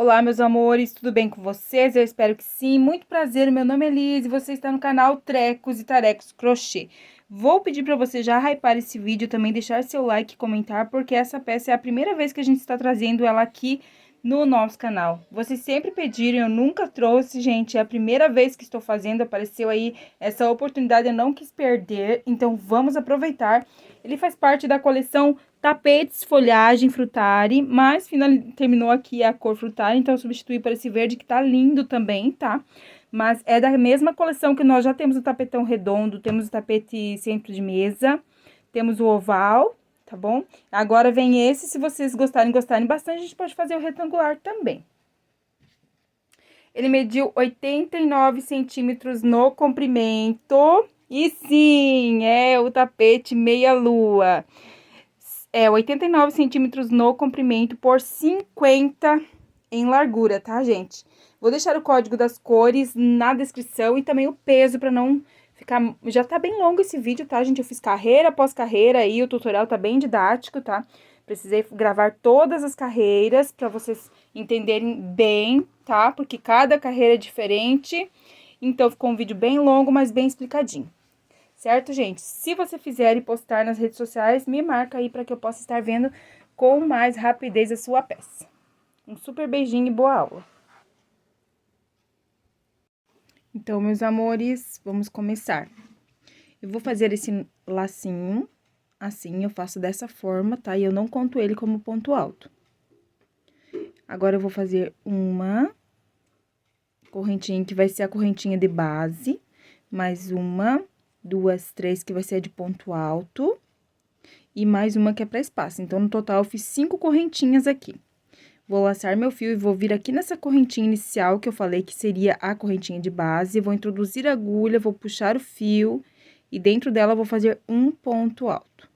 Olá, meus amores, tudo bem com vocês? Eu espero que sim. Muito prazer, meu nome é Liz e você está no canal Trecos e Tarecos Crochê. Vou pedir para você já hypar esse vídeo, também deixar seu like e comentar, porque essa peça é a primeira vez que a gente está trazendo ela aqui no nosso canal. Vocês sempre pediram, eu nunca trouxe, gente, é a primeira vez que estou fazendo, apareceu aí essa oportunidade, eu não quis perder, então vamos aproveitar. Ele faz parte da coleção Tapetes Folhagem Frutari, mas terminou aqui a cor Frutari, então eu substituí por esse verde que tá lindo também, tá? Mas é da mesma coleção que nós já temos o tapetão redondo, temos o tapete centro de mesa, temos o oval, tá bom? Agora vem esse, se vocês gostarem bastante, a gente pode fazer o retangular também. Ele mediu 89 centímetros no comprimento. E sim, é o tapete meia-lua. É 89 centímetros no comprimento por 50 em largura, tá, gente? Vou deixar o código das cores na descrição e também o peso para não ficar... Já tá bem longo esse vídeo, tá, gente? Eu fiz carreira após carreira e o tutorial tá bem didático, tá? Precisei gravar todas as carreiras para vocês entenderem bem, tá? Porque cada carreira é diferente, então ficou um vídeo bem longo, mas bem explicadinho. Certo, gente? Se você fizer e postar nas redes sociais, me marca aí para que eu possa estar vendo com mais rapidez a sua peça. Um super beijinho e boa aula! Então, meus amores, vamos começar. Eu vou fazer esse lacinho, assim, eu faço dessa forma, tá? E eu não conto ele como ponto alto. Agora, eu vou fazer uma correntinha, que vai ser a correntinha de base, mais uma, duas, três, que vai ser a de ponto alto, e mais uma que é para espaço. Então, no total, eu fiz 5 correntinhas aqui. Vou laçar meu fio e vou vir aqui nessa correntinha inicial, que eu falei que seria a correntinha de base, vou introduzir a agulha, vou puxar o fio, e dentro dela, eu vou fazer um ponto alto.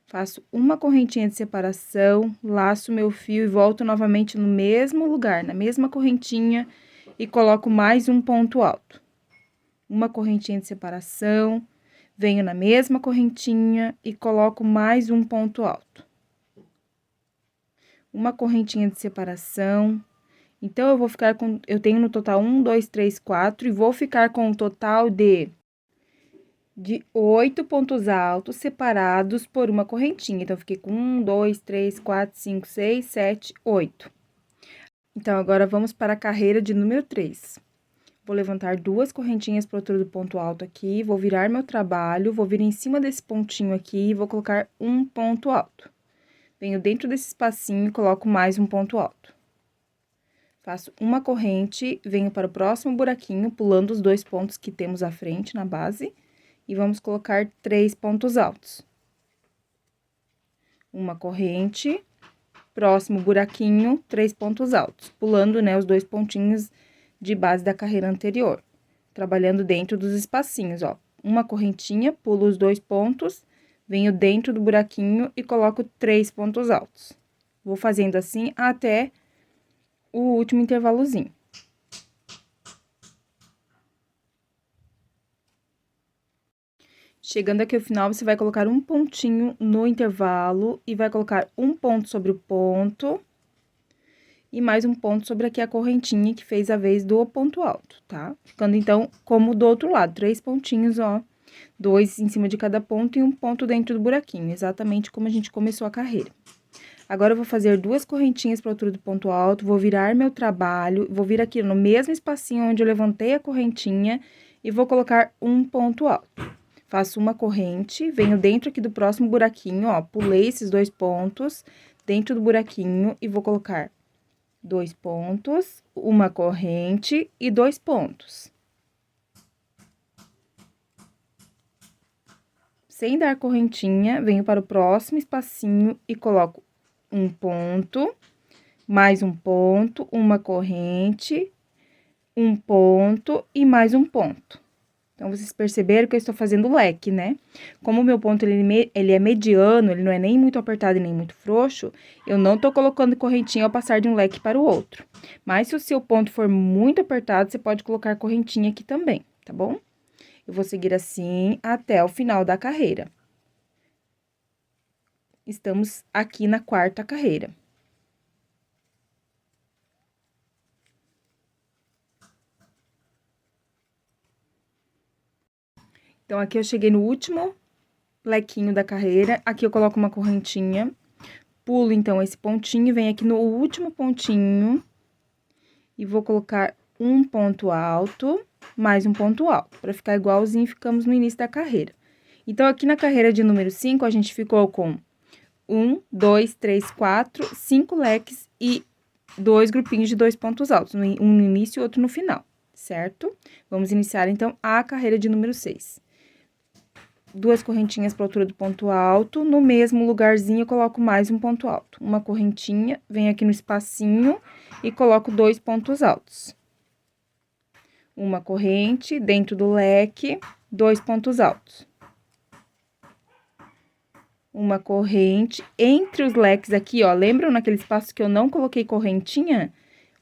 Faço uma correntinha de separação, laço meu fio e volto novamente no mesmo lugar, na mesma correntinha, e coloco mais um ponto alto. Uma correntinha de separação, venho na mesma correntinha e coloco mais um ponto alto. Uma correntinha de separação. Então, eu vou ficar com... Eu tenho no total 1, 2, 3, 4 e vou ficar com um total de 8 pontos altos separados por uma correntinha. Então, eu fiquei com 1, 2, 3, 4, 5, 6, 7, 8. Então, agora, vamos para a carreira de número 3. Vou levantar 2 correntinhas para altura do ponto alto aqui, vou virar meu trabalho, vou vir em cima desse pontinho aqui e vou colocar um ponto alto. Venho dentro desse espacinho e coloco mais um ponto alto. Faço uma corrente, venho para o próximo buraquinho, pulando os 2 pontos que temos à frente na base, e vamos colocar 3 pontos altos. Uma corrente, próximo buraquinho, 3 pontos altos, pulando, né, os 2 pontinhos de base da carreira anterior, trabalhando dentro dos espacinhos, ó. Uma correntinha, pulo os 2 pontos, venho dentro do buraquinho e coloco 3 pontos altos. Vou fazendo assim até o último intervalozinho. Chegando aqui ao final, você vai colocar um pontinho no intervalo e vai colocar um ponto sobre o ponto e mais um ponto sobre aqui a correntinha que fez a vez do ponto alto, tá? Ficando, então, como do outro lado, 3 pontinhos, ó, 2 em cima de cada ponto e um ponto dentro do buraquinho, exatamente como a gente começou a carreira. Agora, eu vou fazer 2 correntinhas para a altura do ponto alto, vou virar meu trabalho, vou vir aqui no mesmo espacinho onde eu levantei a correntinha e vou colocar um ponto alto. Faço uma corrente, venho dentro aqui do próximo buraquinho, ó, pulei esses 2 pontos dentro do buraquinho e vou colocar 2 pontos, uma corrente e 2 pontos. Sem dar correntinha, venho para o próximo espacinho e coloco um ponto, mais um ponto, uma corrente, um ponto e mais um ponto. Então, vocês perceberam que eu estou fazendo leque, né? Como o meu ponto, ele é mediano, ele não é nem muito apertado e nem muito frouxo, eu não tô colocando correntinha ao passar de um leque para o outro. Mas, se o seu ponto for muito apertado, você pode colocar correntinha aqui também, tá bom? Eu vou seguir assim até o final da carreira. Estamos aqui na 4ª carreira. Então, aqui eu cheguei no último lequinho da carreira, aqui eu coloco uma correntinha, pulo, então, esse pontinho, venho aqui no último pontinho e vou colocar um ponto alto, mais um ponto alto, pra ficar igualzinho ficamos no início da carreira. Então, aqui na carreira de número 5, a gente ficou com 1, 2, 3, 4, 5 leques e 2 grupinhos de 2 pontos altos, um no início e outro no final, certo? Vamos iniciar, então, a carreira de número 6. 2 correntinhas para a altura do ponto alto, no mesmo lugarzinho eu coloco mais um ponto alto. Uma correntinha, venho aqui no espacinho e coloco 2 pontos altos. Uma corrente dentro do leque, 2 pontos altos. Uma corrente entre os leques aqui, ó, lembram naquele espaço que eu não coloquei correntinha?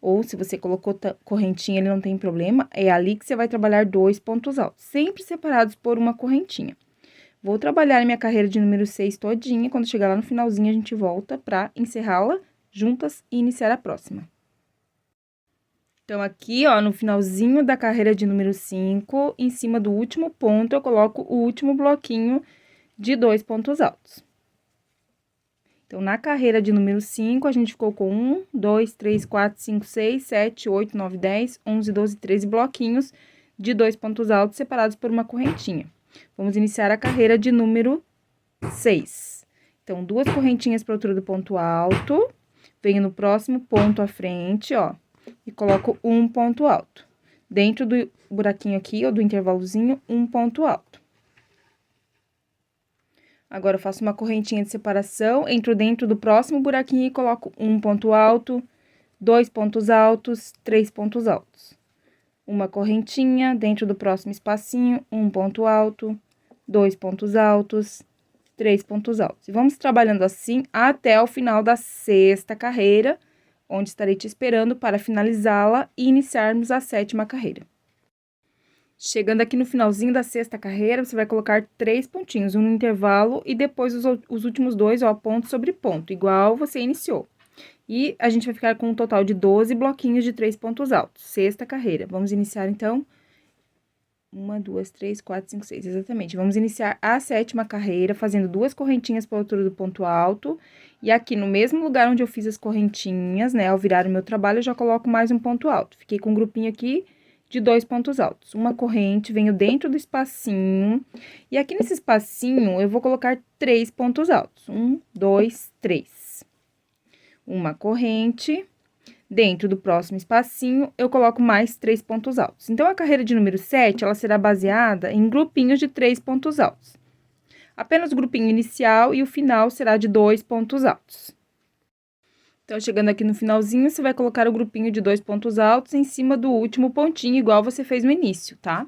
Ou se você colocou correntinha, ele não tem problema, é ali que você vai trabalhar 2 pontos altos, sempre separados por uma correntinha. Vou trabalhar minha carreira de número 6 todinha, quando chegar lá no finalzinho, a gente volta pra encerrá-la juntas e iniciar a próxima. Então, aqui, ó, no finalzinho da carreira de número 5, em cima do último ponto, eu coloco o último bloquinho de 2 pontos altos. Então, na carreira de número 5, a gente ficou com 1, 2, 3, 4, 5, 6, 7, 8, 9, 10, 11, 12, 13 bloquinhos de 2 pontos altos separados por uma correntinha. Vamos iniciar a carreira de número 6. Então, 2 correntinhas para a altura do ponto alto, venho no próximo ponto à frente, ó, e coloco um ponto alto. Dentro do buraquinho aqui, ó, do intervalozinho, um ponto alto. Agora, eu faço uma correntinha de separação, entro dentro do próximo buraquinho e coloco um ponto alto, 2 pontos altos, 3 pontos altos. Uma correntinha dentro do próximo espacinho, um ponto alto, 2 pontos altos, 3 pontos altos. E vamos trabalhando assim até o final da 6ª carreira, onde estarei te esperando para finalizá-la e iniciarmos a 7ª carreira. Chegando aqui no finalzinho da 6ª carreira, você vai colocar 3 pontinhos, um no intervalo e depois os últimos 2, ó, ponto sobre ponto, igual você iniciou. E a gente vai ficar com um total de 12 bloquinhos de 3 pontos altos, 6ª carreira. Vamos iniciar, então, 1, 2, 3, 4, 5, 6, exatamente. Vamos iniciar a 7ª carreira, fazendo 2 correntinhas para a altura do ponto alto. E aqui, no mesmo lugar onde eu fiz as correntinhas, né, ao virar o meu trabalho, eu já coloco mais um ponto alto. Fiquei com um grupinho aqui de 2 pontos altos. Uma corrente, venho dentro do espacinho. E aqui nesse espacinho, eu vou colocar 3 pontos altos. 1, 2, 3. Uma corrente, dentro do próximo espacinho, eu coloco mais 3 pontos altos. Então, a carreira de número 7, ela será baseada em grupinhos de 3 pontos altos. Apenas o grupinho inicial e o final será de 2 pontos altos. Então, chegando aqui no finalzinho, você vai colocar o grupinho de 2 pontos altos em cima do último pontinho, igual você fez no início, tá?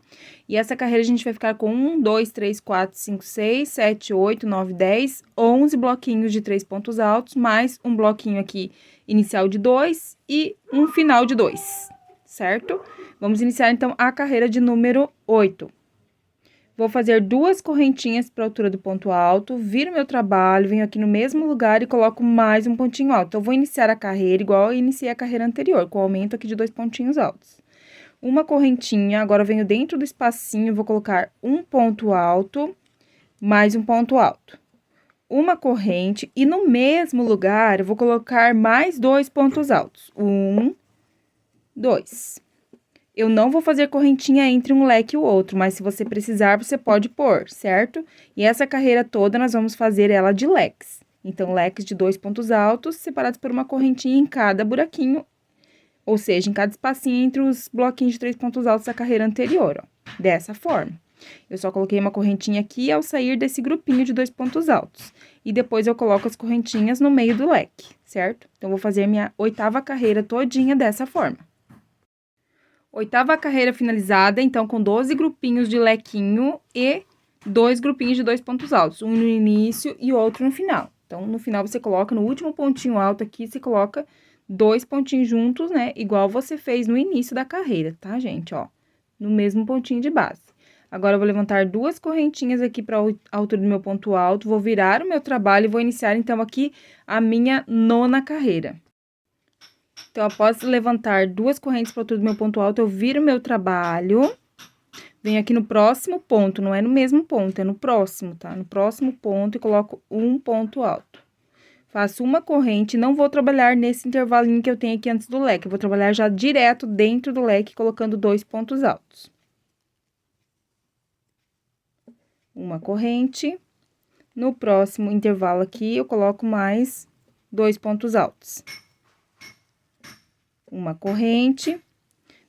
E essa carreira a gente vai ficar com 1, 2, 3, 4, 5, 6, 7, 8, 9, 10, 11 bloquinhos de 3 pontos altos, mais um bloquinho aqui inicial de 2 e um final de 2, certo? Vamos iniciar, então, a carreira de número 8. Vou fazer 2 correntinhas para a altura do ponto alto, viro meu trabalho, venho aqui no mesmo lugar e coloco mais um pontinho alto. Então, vou iniciar a carreira igual eu iniciei a carreira anterior, com aumento aqui de 2 pontinhos altos. Uma correntinha, agora venho dentro do espacinho, vou colocar um ponto alto, mais um ponto alto. Uma corrente e no mesmo lugar, eu vou colocar mais 2 pontos altos. 1, 2. Eu não vou fazer correntinha entre um leque e o outro, mas se você precisar, você pode pôr, certo? E essa carreira toda, nós vamos fazer ela de leques. Então, leques de 2 pontos altos, separados por uma correntinha em cada buraquinho, ou seja, em cada espacinho entre os bloquinhos de 3 pontos altos da carreira anterior, ó. Dessa forma. Eu só coloquei uma correntinha aqui ao sair desse grupinho de 2 pontos altos. E depois eu coloco as correntinhas no meio do leque, certo? Então, vou fazer minha 8ª carreira todinha dessa forma. 8ª carreira finalizada, então, com 12 grupinhos de lequinho e 2 grupinhos de 2 pontos altos, um no início e outro no final. Então, no final, você coloca no último pontinho alto aqui, você coloca 2 pontinhos juntos, né? Igual você fez no início da carreira, tá, gente? Ó, no mesmo pontinho de base. Agora, eu vou levantar 2 correntinhas aqui para a altura do meu ponto alto, vou virar o meu trabalho e vou iniciar, então, aqui a minha 9ª carreira. Então, após levantar 2 correntes para a altura do meu ponto alto, eu viro meu trabalho, Venho aqui no próximo ponto, não é no mesmo ponto, é no próximo, tá? No próximo ponto e coloco um ponto alto. Faço uma corrente, não vou trabalhar nesse intervalinho que eu tenho aqui antes do leque, eu vou trabalhar já direto dentro do leque, colocando 2 pontos altos. Uma corrente. No próximo intervalo aqui, eu coloco mais 2 pontos altos. Uma corrente.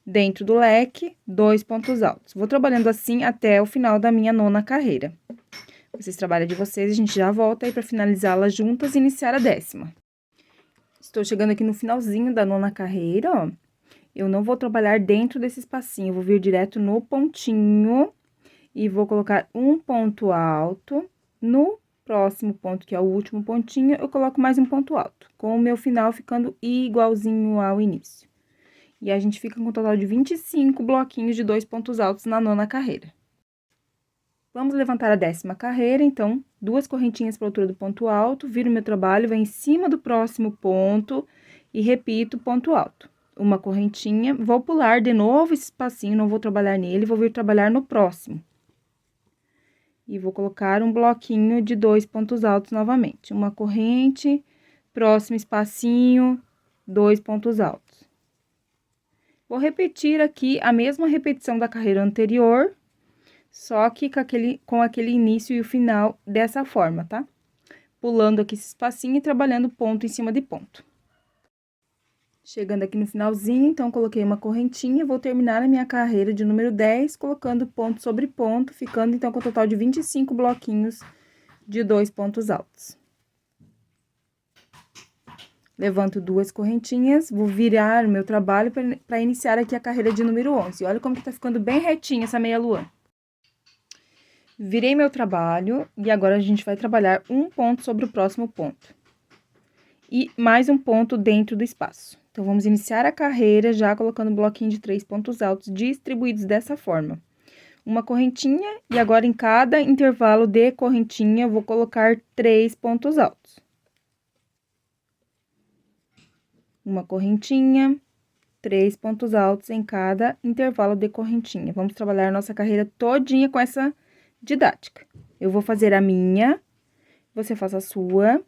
Dentro do leque, 2 pontos altos. Vou trabalhando assim até o final da minha 9ª carreira. Vocês trabalham de vocês, a gente já volta aí para finalizá-la juntas e iniciar a 10ª. Estou chegando aqui no finalzinho da 9ª carreira, ó. Eu não vou trabalhar dentro desse espacinho, vou vir direto no pontinho e vou colocar um ponto alto. No próximo ponto, que é o último pontinho, eu coloco mais um ponto alto, com o meu final ficando igualzinho ao início. E a gente fica com um total de 25 bloquinhos de 2 pontos altos na 9ª carreira. Vamos levantar a 10ª carreira, então, 2 correntinhas para a altura do ponto alto, viro meu trabalho, venho em cima do próximo ponto e repito ponto alto. Uma correntinha, vou pular de novo esse espacinho, não vou trabalhar nele, vou vir trabalhar no próximo. E vou colocar um bloquinho de 2 pontos altos novamente. Uma corrente, próximo espacinho, 2 pontos altos. Vou repetir aqui a mesma repetição da carreira anterior, só que com aquele início e o final dessa forma, tá? Pulando aqui esse espacinho e trabalhando ponto em cima de ponto. Chegando aqui no finalzinho, então, coloquei uma correntinha, vou terminar a minha carreira de número 10, colocando ponto sobre ponto, ficando, então, com um total de 25 bloquinhos de 2 pontos altos. Levanto 2 correntinhas, vou virar o meu trabalho para iniciar aqui a carreira de número 11. Olha como que tá ficando bem retinha essa meia-lua. Virei meu trabalho e agora a gente vai trabalhar um ponto sobre o próximo ponto. E mais um ponto dentro do espaço. Então, vamos iniciar a carreira já colocando um bloquinho de 3 pontos altos distribuídos dessa forma. Uma correntinha e agora em cada intervalo de correntinha eu vou colocar 3 pontos altos. Uma correntinha, 3 pontos altos em cada intervalo de correntinha. Vamos trabalhar a nossa carreira todinha com essa didática. Eu vou fazer a minha, você faz a sua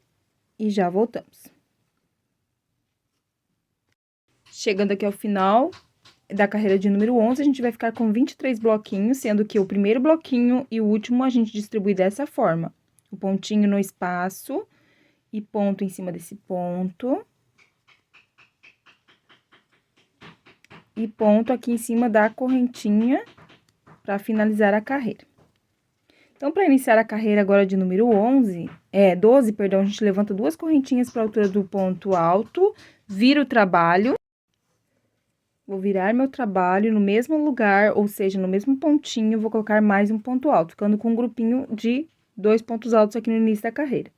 e já voltamos. Chegando aqui ao final da carreira de número 11, a gente vai ficar com 23 bloquinhos, sendo que o primeiro bloquinho e o último a gente distribui dessa forma. O pontinho no espaço e ponto em cima desse ponto. E ponto aqui em cima da correntinha para finalizar a carreira. Então, para iniciar a carreira agora de número 12, perdão, a gente levanta 2 correntinhas para a altura do ponto alto, vira o trabalho. Vou virar meu trabalho no mesmo lugar, ou seja, no mesmo pontinho, vou colocar mais um ponto alto, ficando com um grupinho de 2 pontos altos aqui no início da carreira.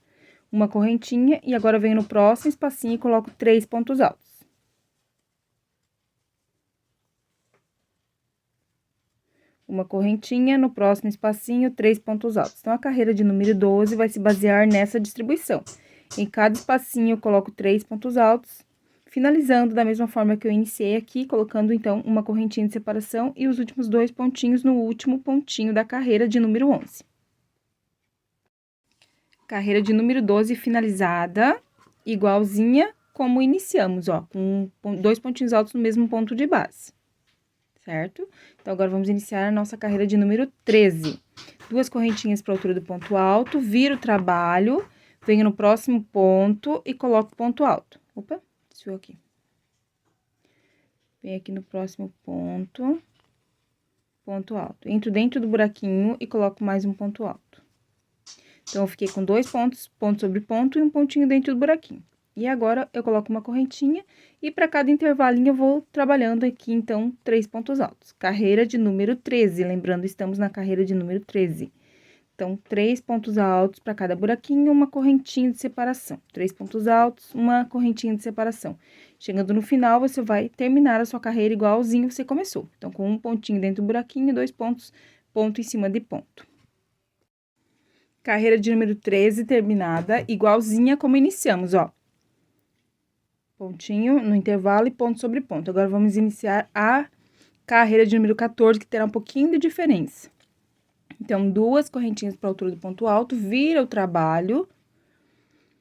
Uma correntinha e agora venho no próximo espacinho e coloco 3 pontos altos. Uma correntinha, no próximo espacinho, 3 pontos altos. Então, a carreira de número 12 vai se basear nessa distribuição. Em cada espacinho, eu coloco 3 pontos altos, finalizando da mesma forma que eu iniciei aqui, colocando, então, uma correntinha de separação e os últimos 2 pontinhos no último pontinho da carreira de número 11. Carreira de número 12 finalizada, igualzinha como iniciamos, ó, com 2 pontinhos altos no mesmo ponto de base. Certo? Então, agora vamos iniciar a nossa carreira de número 13. 2 correntinhas para a altura do ponto alto, viro o trabalho, venho no próximo ponto e coloco ponto alto. Opa, desviou aqui. Venho aqui no próximo ponto, ponto alto. Entro dentro do buraquinho e coloco mais um ponto alto. Então, eu fiquei com 2 pontos, ponto sobre ponto e um pontinho dentro do buraquinho. E agora, eu coloco uma correntinha e para cada intervalinho eu vou trabalhando aqui, então, 3 pontos altos. Carreira de número 13, lembrando, estamos na carreira de número 13. Então, 3 pontos altos para cada buraquinho, uma correntinha de separação. 3 pontos altos, uma correntinha de separação. Chegando no final, você vai terminar a sua carreira igualzinho você começou. Então, com um pontinho dentro do buraquinho e 2 pontos, ponto em cima de ponto. Carreira de número 13 terminada, igualzinha como iniciamos, ó. Pontinho no intervalo e ponto sobre ponto. Agora, vamos iniciar a carreira de número 14, que terá um pouquinho de diferença. Então, 2 correntinhas para a altura do ponto alto, vira o trabalho.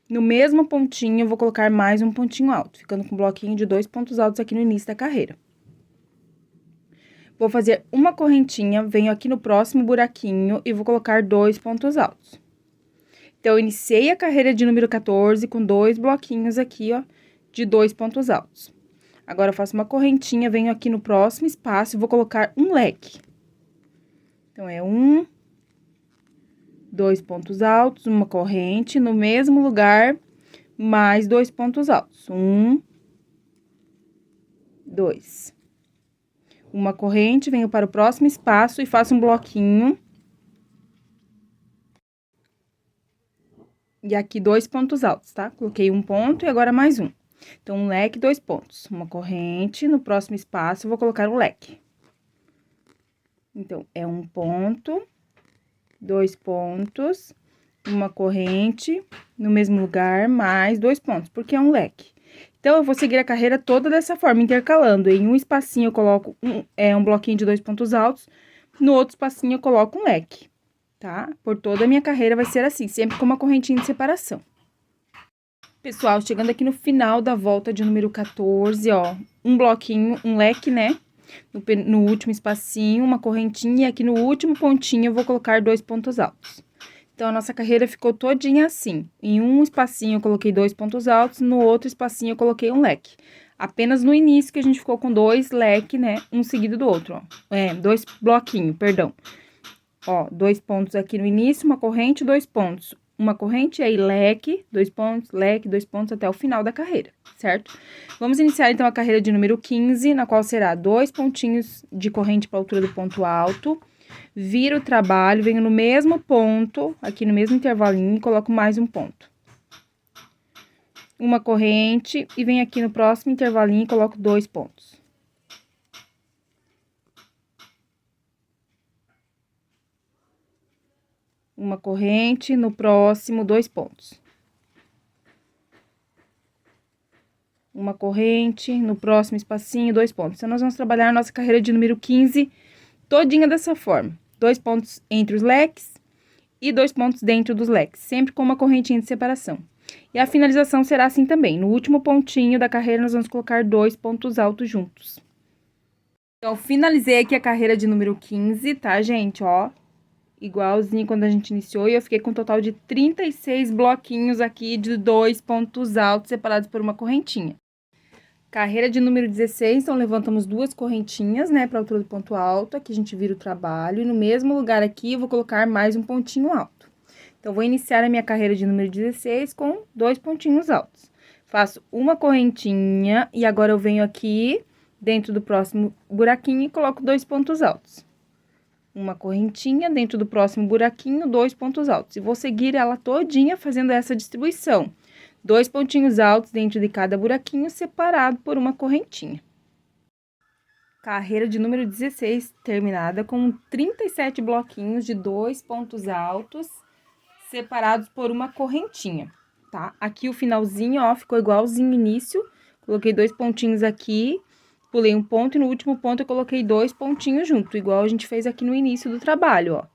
No mesmo pontinho, eu vou colocar mais um pontinho alto, ficando com um bloquinho de 2 pontos altos aqui no início da carreira. Vou fazer uma correntinha, venho aqui no próximo buraquinho e vou colocar 2 pontos altos. Então, eu iniciei a carreira de número 14 com 2 bloquinhos aqui, ó, de 2 pontos altos. Agora, eu faço uma correntinha, venho aqui no próximo espaço e vou colocar um leque. Então, é 1, 2 pontos altos, uma corrente, no mesmo lugar, mais 2 pontos altos. 1, 2. Uma corrente, venho para o próximo espaço e faço um bloquinho. E aqui 2 pontos altos, tá? Coloquei um ponto e agora mais um. Então, um leque, 2 pontos. Uma corrente, no próximo espaço, eu vou colocar um leque. Então, é um ponto, 2 pontos, uma corrente, no mesmo lugar, mais 2 pontos, porque é um leque. Então, eu vou seguir a carreira toda dessa forma, intercalando. Em um espacinho, eu coloco um bloquinho de 2 pontos altos, no outro espacinho, eu coloco um leque, tá? Por toda a minha carreira vai ser assim, sempre com uma correntinha de separação. Pessoal, chegando aqui no final da volta de número 14, ó, um bloquinho, um leque, né? No último espacinho, uma correntinha, e aqui no último pontinho eu vou colocar 2 pontos altos. Então, a nossa carreira ficou todinha assim. Em um espacinho eu coloquei 2 pontos altos, no outro espacinho eu coloquei um leque. Apenas no início que a gente ficou com 2 leques, né? Um seguido do outro, ó. 2 bloquinhos, perdão. Ó, 2 pontos aqui no início, uma corrente, 2 pontos. Uma corrente, aí leque, 2 pontos, leque, 2 pontos até o final da carreira, certo? Vamos iniciar, então, a carreira de número 15, na qual será 2 pontinhos de corrente para a altura do ponto alto. Viro o trabalho, venho no mesmo ponto, aqui no mesmo intervalinho, e coloco mais um ponto. Uma corrente, e venho aqui no próximo intervalinho e coloco 2 pontos. Uma corrente, no próximo, 2 pontos. Uma corrente, no próximo espacinho, 2 pontos. Então, nós vamos trabalhar a nossa carreira de número 15 todinha dessa forma. 2 pontos entre os leques e 2 pontos dentro dos leques, sempre com uma correntinha de separação. E a finalização será assim também. No último pontinho da carreira, nós vamos colocar 2 pontos altos juntos. Então, finalizei aqui a carreira de número 15, tá, gente? Ó, igualzinho quando a gente iniciou, e eu fiquei com um total de 36 bloquinhos aqui de 2 pontos altos separados por uma correntinha. Carreira de número 16, então, levantamos 2 correntinhas, né, para a altura do ponto alto, aqui a gente vira o trabalho, e no mesmo lugar aqui, eu vou colocar mais um pontinho alto. Então, vou iniciar a minha carreira de número 16 com 2 pontinhos altos. Faço uma correntinha, e agora eu venho aqui, dentro do próximo buraquinho, e coloco 2 pontos altos. Uma correntinha, dentro do próximo buraquinho, 2 pontos altos. E vou seguir ela todinha fazendo essa distribuição. 2 pontinhos altos dentro de cada buraquinho, separado por uma correntinha. Carreira de número 16, terminada com 37 bloquinhos de 2 pontos altos, separados por uma correntinha, tá? Aqui o finalzinho, ó, ficou igualzinho no início. Coloquei 2 pontinhos aqui, pulei um ponto e no último ponto eu coloquei 2 pontinhos junto, igual a gente fez aqui no início do trabalho, ó.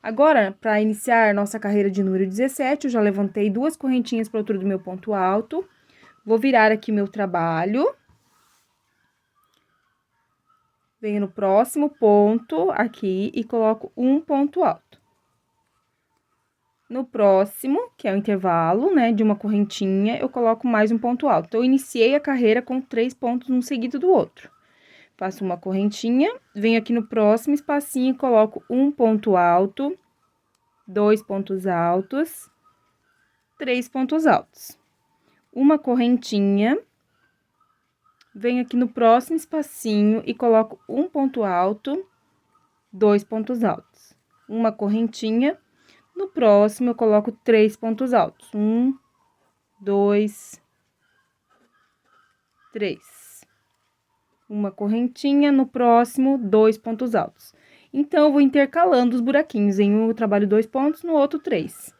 Agora, para iniciar nossa carreira de número 17, eu já levantei 2 correntinhas para a altura do meu ponto alto. Vou virar aqui meu trabalho. Venho no próximo ponto aqui e coloco um ponto alto. No próximo, que é o intervalo, né, de uma correntinha, eu coloco mais um ponto alto. Então, eu iniciei a carreira com 3 pontos um seguido do outro. Faço uma correntinha, venho aqui no próximo espacinho e coloco um ponto alto, 2 pontos altos, 3 pontos altos. Uma correntinha, venho aqui no próximo espacinho e coloco um ponto alto, 2 pontos altos. Uma correntinha, no próximo eu coloco 3 pontos altos. 1, 2, 3. Uma correntinha, no próximo, 2 pontos altos. Então, eu vou intercalando os buraquinhos. Em um eu trabalho 2 pontos, no outro 3.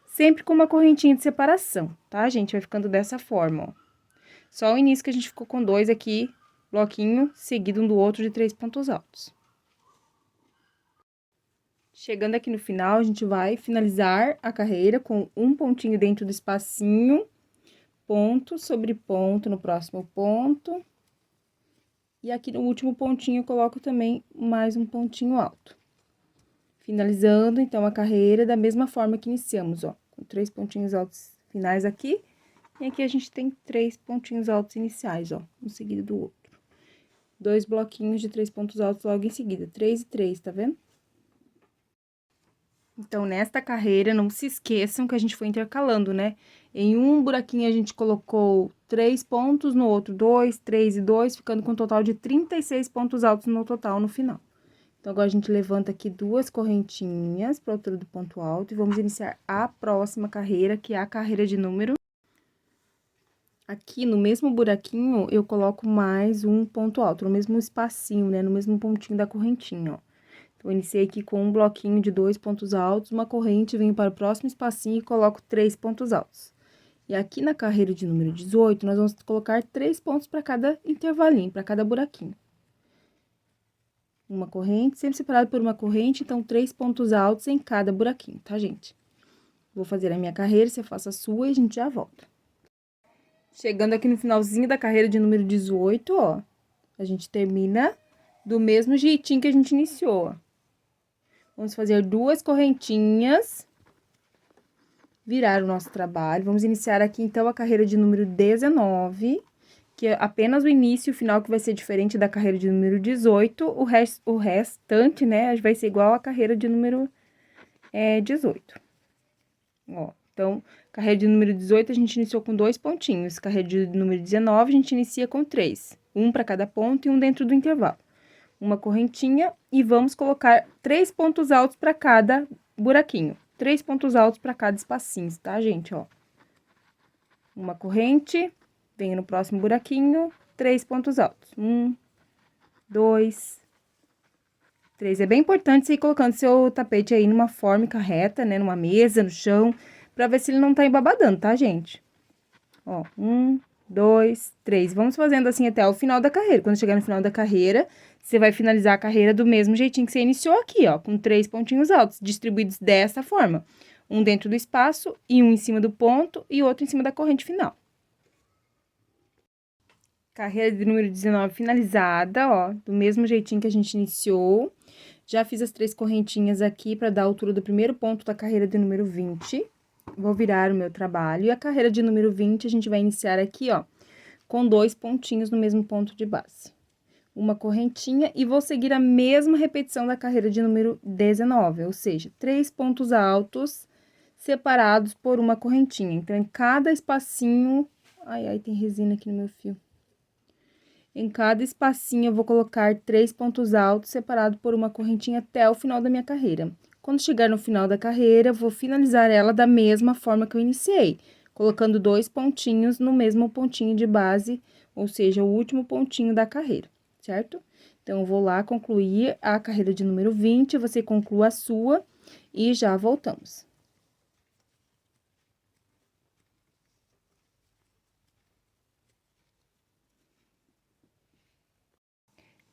Sempre com uma correntinha de separação, tá, gente? Vai ficando dessa forma, ó. Só o início que a gente ficou com 2 aqui bloquinho seguido um do outro de 3 pontos altos. Chegando aqui no final, a gente vai finalizar a carreira com um pontinho dentro do espacinho, ponto sobre ponto no próximo ponto. E aqui no último pontinho, eu coloco também mais um pontinho alto. Finalizando, então, a carreira da mesma forma que iniciamos, ó, com 3 pontinhos altos finais aqui. E aqui a gente tem 3 pontinhos altos iniciais, ó, um seguido do outro. 2 bloquinhos de 3 pontos altos logo em seguida, 3 e 3, tá vendo? Então, nesta carreira, não se esqueçam que a gente foi intercalando, né? Em um buraquinho, a gente colocou 3 pontos, no outro 2, 3 e 2, ficando com um total de 36 pontos altos no total no final. Então, agora a gente levanta aqui 2 correntinhas para a altura do ponto alto e vamos iniciar a próxima carreira, que é a carreira de número... Aqui, no mesmo buraquinho, eu coloco mais um ponto alto, no mesmo espacinho, né? No mesmo pontinho da correntinha, ó. Então, eu iniciei aqui com um bloquinho de 2 pontos altos, uma corrente, venho para o próximo espacinho e coloco 3 pontos altos. E aqui na carreira de número 18, nós vamos colocar 3 pontos para cada intervalinho, para cada buraquinho. Uma corrente, sempre separado por uma corrente, então 3 pontos altos em cada buraquinho, tá, gente? Vou fazer a minha carreira, você faça a sua e a gente já volta. Chegando aqui no finalzinho da carreira de número 18, ó, a gente termina do mesmo jeitinho que a gente iniciou, ó. Vamos fazer 2 correntinhas, virar o nosso trabalho. Vamos iniciar aqui, então, a carreira de número 19, que é apenas o início e o final que vai ser diferente da carreira de número 18. O restante, né, vai ser igual à carreira de número 18. Ó, então, carreira de número 18, a gente iniciou com 2 pontinhos. Carreira de número 19, a gente inicia com 3. Um para cada ponto e um dentro do intervalo. Uma correntinha e vamos colocar 3 pontos altos para cada buraquinho. 3 pontos altos para cada espacinho, tá, gente? Ó. Uma corrente, venho no próximo buraquinho, 3 pontos altos. 1, 2, 3. É bem importante você ir colocando seu tapete aí numa fórmica reta, né? Numa mesa, no chão, pra ver se ele não tá embabadando, tá, gente? Ó, 1, 2, 3. Vamos fazendo assim até o final da carreira. Quando chegar no final da carreira, você vai finalizar a carreira do mesmo jeitinho que você iniciou aqui, ó, com 3 pontinhos altos, distribuídos dessa forma. Um dentro do espaço e um em cima do ponto e outro em cima da corrente final. Carreira de número 19 finalizada, ó, do mesmo jeitinho que a gente iniciou. Já fiz as 3 correntinhas aqui para dar a altura do primeiro ponto da carreira de número 20. Vou virar o meu trabalho. E a carreira de número 20, a gente vai iniciar aqui, ó, com 2 pontinhos no mesmo ponto de base. Uma correntinha e vou seguir a mesma repetição da carreira de número 19, ou seja, 3 pontos altos separados por uma correntinha. Então, em cada espacinho... Ai, tem resina aqui no meu fio. Em cada espacinho, eu vou colocar 3 pontos altos separados por uma correntinha até o final da minha carreira. Quando chegar no final da carreira, eu vou finalizar ela da mesma forma que eu iniciei, colocando 2 pontinhos no mesmo pontinho de base, ou seja, o último pontinho da carreira, certo? Então, eu vou lá concluir a carreira de número 20, você conclua a sua e já voltamos.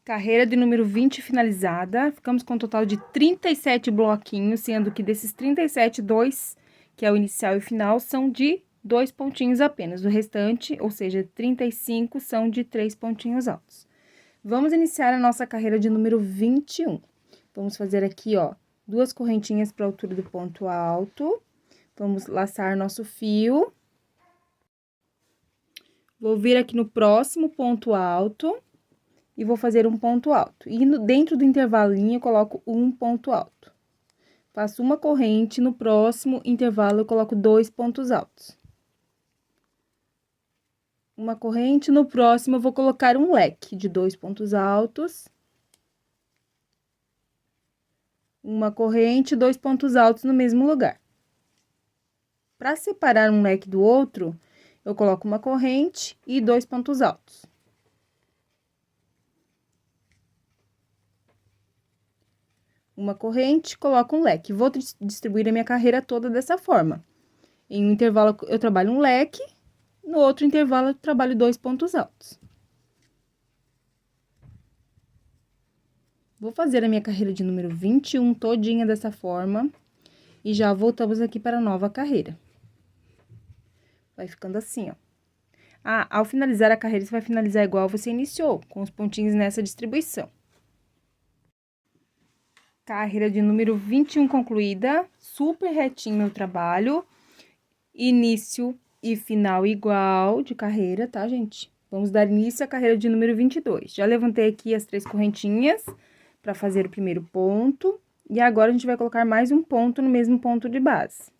Carreira de número 20 finalizada, ficamos com um total de 37 bloquinhos, sendo que desses 37, 2, que é o inicial e o final, são de 2 pontinhos apenas. O restante, ou seja, 35, são de 3 pontinhos altos. Vamos iniciar a nossa carreira de número 21. Vamos fazer aqui, ó, 2 correntinhas para a altura do ponto alto. Vamos laçar nosso fio. Vou vir aqui no próximo ponto alto. E vou fazer um ponto alto. E dentro do intervalinho, eu coloco um ponto alto. Faço uma corrente, no próximo intervalo, eu coloco 2 pontos altos. Uma corrente, no próximo, eu vou colocar um leque de 2 pontos altos. Uma corrente, 2 pontos altos no mesmo lugar. Para separar um leque do outro, eu coloco uma corrente e 2 pontos altos. Uma corrente, coloco um leque. Vou distribuir a minha carreira toda dessa forma. Em um intervalo, eu trabalho um leque, no outro intervalo, eu trabalho 2 pontos altos. Vou fazer a minha carreira de número 21 todinha dessa forma. E já voltamos aqui para a nova carreira. Vai ficando assim, ó. Ah, ao finalizar a carreira, você vai finalizar igual você iniciou, com os pontinhos nessa distribuição. Carreira de número 21 concluída, super retinho meu trabalho. Início e final igual de carreira, tá, gente? Vamos dar início à carreira de número 22. Já levantei aqui as 3 correntinhas para fazer o primeiro ponto. E agora, a gente vai colocar mais um ponto no mesmo ponto de base.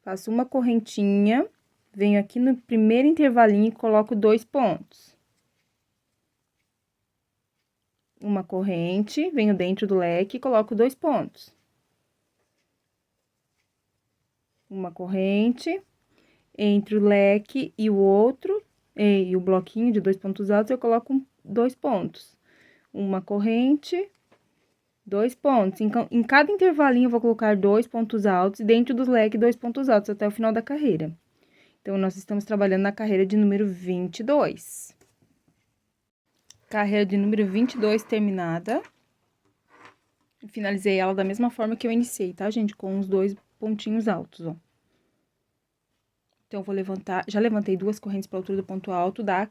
Faço uma correntinha, venho aqui no primeiro intervalinho e coloco 2 pontos. Uma corrente, venho dentro do leque e coloco 2 pontos. Uma corrente, entre o leque e o outro, e o bloquinho de 2 pontos altos, eu coloco 2 pontos. Uma corrente, 2 pontos. Em cada intervalinho, eu vou colocar 2 pontos altos, e dentro do leque, 2 pontos altos, até o final da carreira. Então, nós estamos trabalhando na carreira de número 22. Carreira de número 22 terminada. Finalizei ela da mesma forma que eu iniciei, tá, gente? Com os 2 pontinhos altos, ó. Então, eu vou levantar... Já levantei 2 correntes para a altura do ponto alto da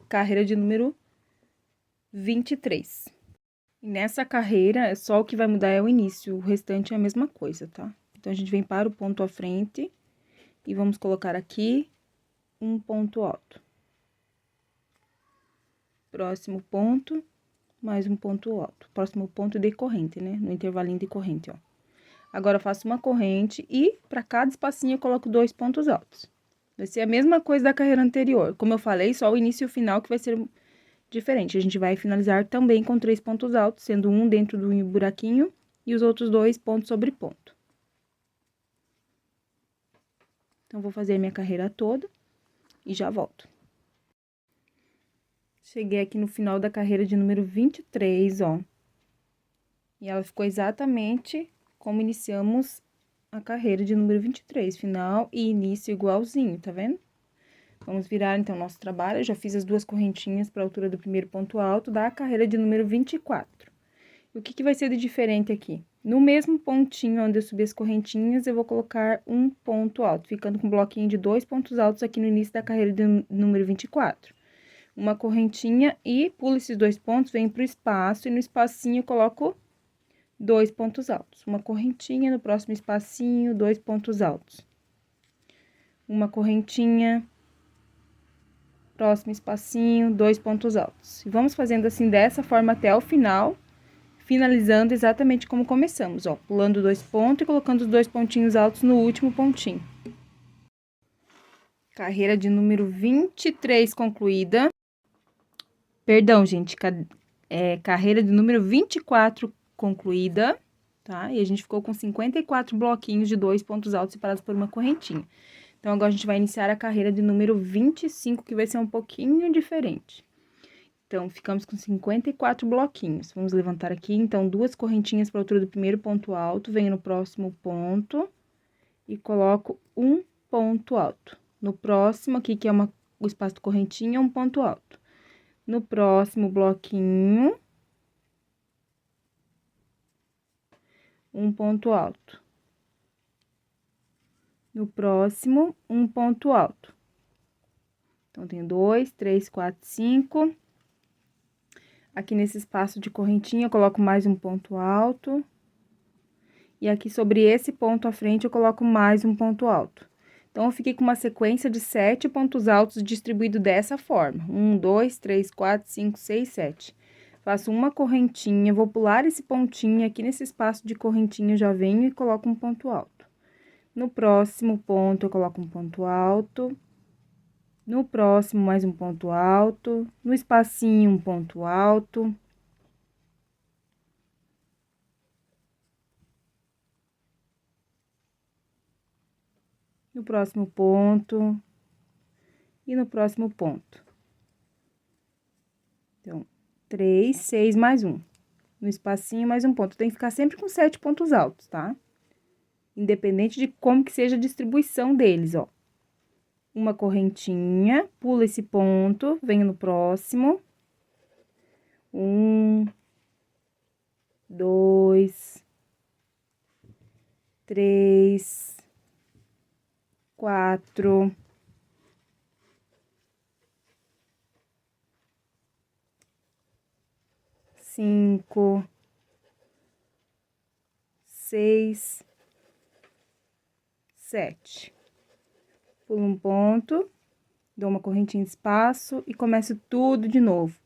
carreira de número 23. E nessa carreira, só o que vai mudar é o início, o restante é a mesma coisa, tá? Então, a gente vem para o ponto à frente e vamos colocar aqui um ponto alto. Próximo ponto, mais um ponto alto. Próximo ponto de corrente, né? No intervalinho de corrente, ó. Agora, eu faço uma corrente e, para cada espacinho, eu coloco 2 pontos altos. Vai ser a mesma coisa da carreira anterior. Como eu falei, só o início e o final que vai ser diferente. A gente vai finalizar também com 3 pontos altos, sendo um dentro do buraquinho e os outros 2 ponto sobre ponto. Então, vou fazer a minha carreira toda e já volto. Cheguei aqui no final da carreira de número 23, ó. E ela ficou exatamente como iniciamos a carreira de número 23, final e início igualzinho, tá vendo? Vamos virar, então, nosso trabalho. Eu já fiz as 2 correntinhas para a altura do primeiro ponto alto da carreira de número 24. E o que vai ser de diferente aqui? No mesmo pontinho onde eu subi as correntinhas, eu vou colocar um ponto alto, ficando com um bloquinho de 2 pontos altos aqui no início da carreira de número 24. Uma correntinha e pulo esses 2 pontos, venho pro espaço e no espacinho eu coloco 2 pontos altos. Uma correntinha, no próximo espacinho, 2 pontos altos. Uma correntinha, próximo espacinho, 2 pontos altos. E vamos fazendo assim dessa forma até o final, finalizando exatamente como começamos, ó. Pulando 2 pontos e colocando os 2 pontinhos altos no último pontinho. Carreira de número 23 concluída. Perdão, gente, carreira de número 24 concluída, tá? E a gente ficou com 54 bloquinhos de 2 pontos altos separados por uma correntinha. Então, agora a gente vai iniciar a carreira de número 25, que vai ser um pouquinho diferente. Então, ficamos com 54 bloquinhos. Vamos levantar aqui, então, 2 correntinhas para a altura do primeiro ponto alto, venho no próximo ponto e coloco um ponto alto. No próximo aqui, que é o espaço de correntinha, um ponto alto. No próximo bloquinho, um ponto alto. No próximo, um ponto alto. Então, tenho 2, 3, 4, 5. Aqui nesse espaço de correntinha, eu coloco mais um ponto alto. E aqui sobre esse ponto à frente, eu coloco mais um ponto alto. Então, eu fiquei com uma sequência de 7 pontos altos distribuído dessa forma. 1, 2, 3, 4, 5, 6, 7. Faço uma correntinha, vou pular esse pontinho aqui nesse espaço de correntinha, eu já venho e coloco um ponto alto. No próximo ponto, eu coloco um ponto alto. No próximo, mais um ponto alto. No espacinho, um ponto alto. No próximo ponto. E no próximo ponto. Então, 3, 6, mais um. No espacinho, mais um ponto. Tem que ficar sempre com 7 pontos altos, tá? Independente de como que seja a distribuição deles, ó. uma correntinha, pula esse ponto, venho no próximo. 1, 2, 3, 4, 5, 6, 7. Pulo um ponto, dou uma correntinha de espaço e começo tudo de novo.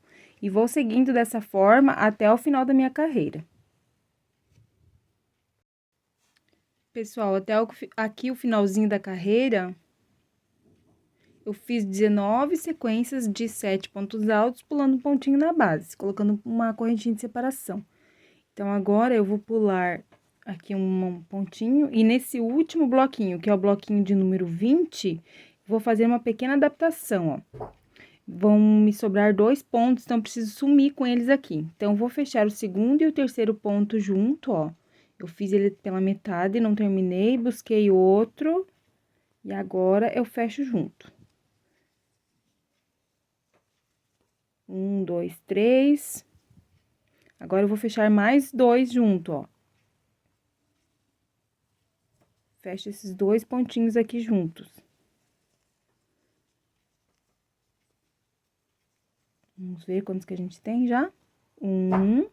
E vou seguindo dessa forma até o final da minha carreira. Pessoal, aqui o finalzinho da carreira, eu fiz 19 sequências de 7 pontos altos, pulando um pontinho na base, colocando uma correntinha de separação. Então, agora, eu vou pular aqui um pontinho, e nesse último bloquinho, que é o bloquinho de número 20, vou fazer uma pequena adaptação, ó. Vão me sobrar 2 pontos, então, preciso sumir com eles aqui. Então, vou fechar o segundo e o terceiro ponto junto, ó. Eu fiz ele pela metade, não terminei, busquei outro, e agora eu fecho junto. 1, 2, 3. Agora, eu vou fechar mais 2 junto, ó. Fecho esses 2 pontinhos aqui juntos. Vamos ver quantos que a gente tem já. 1.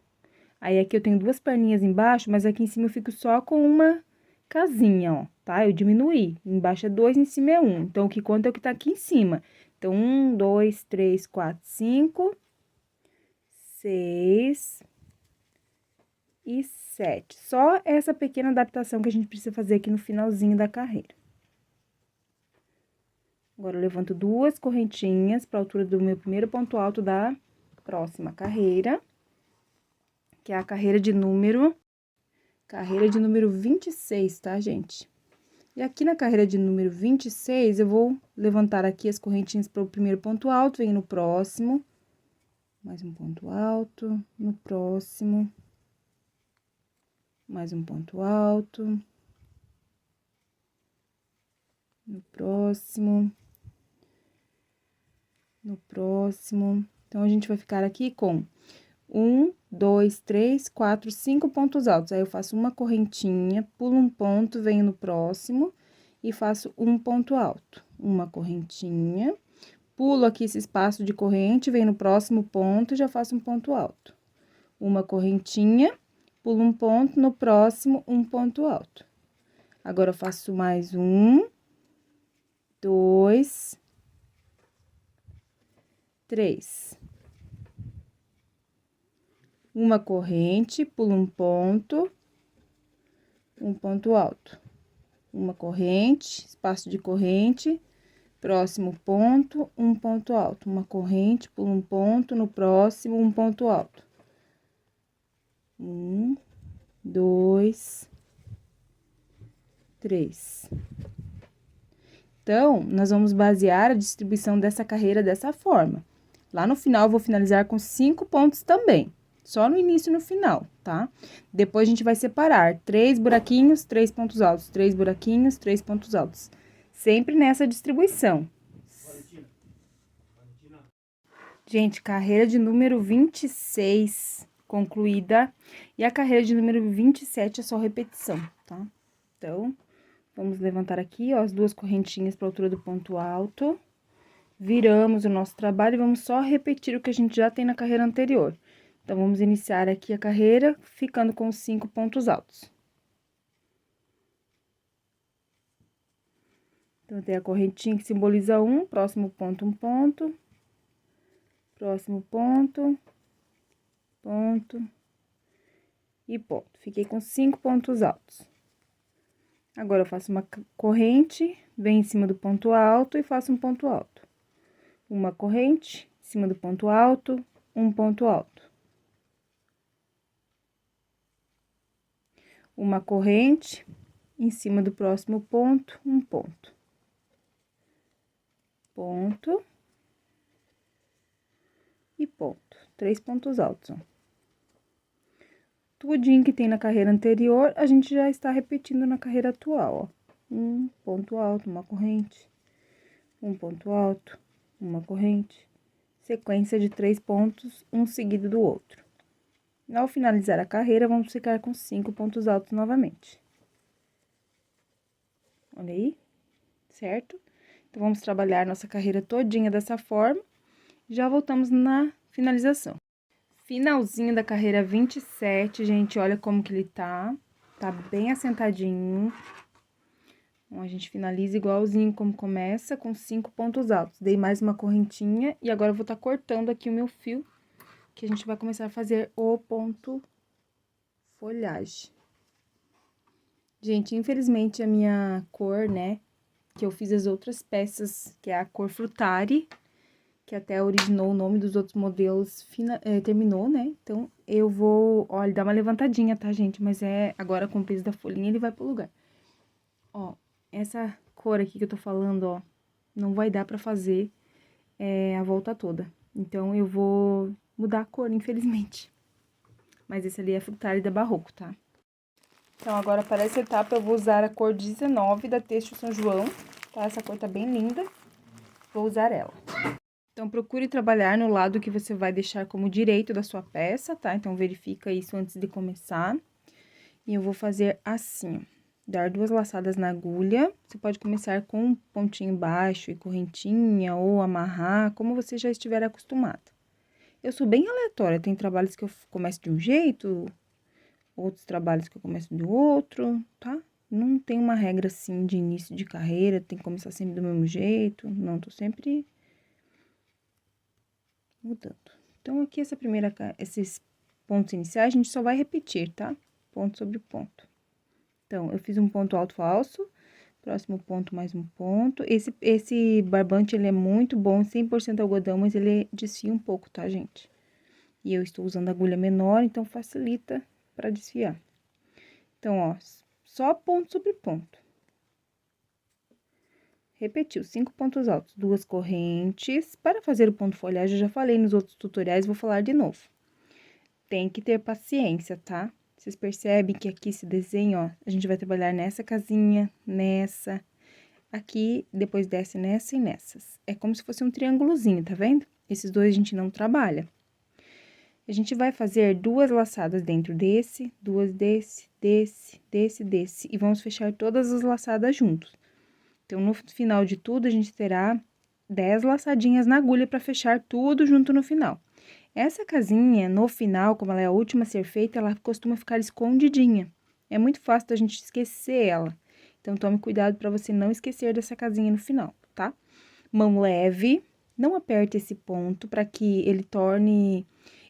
Aí, aqui eu tenho 2 perninhas embaixo, mas aqui em cima eu fico só com uma casinha, ó, tá? Eu diminuí. Embaixo é 2, em cima é 1. Então, o que conta é o que tá aqui em cima. Então, 1, 2, 3, 4, 5, 6 e 7. Só essa pequena adaptação que a gente precisa fazer aqui no finalzinho da carreira. Agora, eu levanto 2 correntinhas para a altura do meu primeiro ponto alto da próxima carreira, que é a carreira de número 26, tá, gente? E aqui na carreira de número 26, eu vou levantar aqui as correntinhas para o primeiro ponto alto, venho no próximo, mais um ponto alto, no próximo, mais um ponto alto, no próximo, no próximo. Então, a gente vai ficar aqui com 1, 2, 3, 4, 5 pontos altos. Aí, eu faço uma correntinha, pulo um ponto, venho no próximo e faço um ponto alto. Uma correntinha, pulo aqui esse espaço de corrente, venho no próximo ponto e já faço um ponto alto. Uma correntinha, pulo um ponto, no próximo, um ponto alto. Agora, eu faço mais 1, 2, 3. Uma corrente, pulo um ponto alto. Uma corrente, espaço de corrente, próximo ponto, um ponto alto. Uma corrente, pulo um ponto, no próximo, um ponto alto. 1, 2, 3. Então, nós vamos basear a distribuição dessa carreira dessa forma. Lá no final, eu vou finalizar com 5 pontos também. Só no início e no final, tá? Depois, a gente vai separar 3 buraquinhos, 3 pontos altos, 3 buraquinhos, 3 pontos altos. Sempre nessa distribuição. Gente, carreira de número 26 concluída. E a carreira de número 27 é só repetição, tá? Então, vamos levantar aqui, ó, as 2 correntinhas para a altura do ponto alto. Viramos o nosso trabalho e vamos só repetir o que a gente já tem na carreira anterior. Então, vamos iniciar aqui a carreira, ficando com 5 pontos altos. Então, tem a correntinha que simboliza um, próximo ponto, um ponto. Próximo ponto, ponto e ponto. Fiquei com 5 pontos altos. Agora, eu faço uma corrente, venho em cima do ponto alto e faço um ponto alto. Uma corrente, em cima do ponto alto, um ponto alto. Uma corrente, em cima do próximo ponto, um ponto. Ponto. E ponto. 3 pontos altos, ó. Tudinho que tem na carreira anterior, a gente já está repetindo na carreira atual, ó. Um ponto alto, uma corrente. um ponto alto, uma corrente, sequência de 3 pontos, um seguido do outro. Ao finalizar a carreira, vamos ficar com 5 pontos altos novamente. Olha aí, certo? Então, vamos trabalhar nossa carreira todinha dessa forma. Já voltamos na finalização. Finalzinho da carreira 27, gente, olha como que ele tá. Tá bem assentadinho. Então, a gente finaliza igualzinho como começa, com 5 pontos altos. Dei mais uma correntinha e agora eu vou estar cortando aqui o meu fio, que a gente vai começar a fazer o ponto folhagem. Gente, infelizmente a minha cor, né, que eu fiz as outras peças, que é a cor Frutari, que até originou o nome dos outros modelos, terminou, né? Então, eu vou, olha, dar uma levantadinha, tá, gente? Mas agora com o peso da folhinha, ele vai pro lugar. Ó, essa cor aqui que eu tô falando, ó, não vai dar pra fazer a volta toda. Então, eu vou mudar a cor, infelizmente. Mas esse ali é Frutari da Barroco, tá? Então, agora, para essa etapa, eu vou usar a cor 19 da Têxtil São João, tá? Essa cor tá bem linda. Vou usar ela. Então, procure trabalhar no lado que você vai deixar como direito da sua peça, tá? Então, verifica isso antes de começar. E eu vou fazer assim, ó. Dar 2 laçadas na agulha. Você pode começar com um pontinho baixo e correntinha, ou amarrar, como você já estiver acostumado. Eu sou bem aleatória, tem trabalhos que eu começo de um jeito, outros trabalhos que eu começo de outro, tá? Não tem uma regra, assim, de início de carreira, tem que começar sempre do mesmo jeito. Não, tô sempre mudando. Então, aqui, esses pontos iniciais, a gente só vai repetir, tá? Ponto sobre ponto. Então, eu fiz um ponto alto falso, próximo ponto, mais um ponto. Esse barbante, ele é muito bom, 100% algodão, mas ele desfia um pouco, tá, gente? E eu estou usando agulha menor, então facilita para desfiar. Então, ó, só ponto sobre ponto. Repetiu, 5 pontos altos, 2 correntes. Para fazer o ponto folhagem, eu já falei nos outros tutoriais, vou falar de novo. Tem que ter paciência, tá? Vocês percebem que aqui esse desenho, ó, a gente vai trabalhar nessa casinha, nessa, aqui, depois desce nessa e nessas. É como se fosse um triângulozinho, tá vendo? Esses dois a gente não trabalha. A gente vai fazer 2 laçadas dentro desse, 2 desse, desse, e vamos fechar todas as laçadas juntos. Então, no final de tudo, a gente terá 10 laçadinhas na agulha para fechar tudo junto no final. Essa casinha, no final, como ela é a última a ser feita, ela costuma ficar escondidinha. É muito fácil da gente esquecer ela. Então, tome cuidado para você não esquecer dessa casinha no final, tá? Mão leve, não aperte esse ponto para que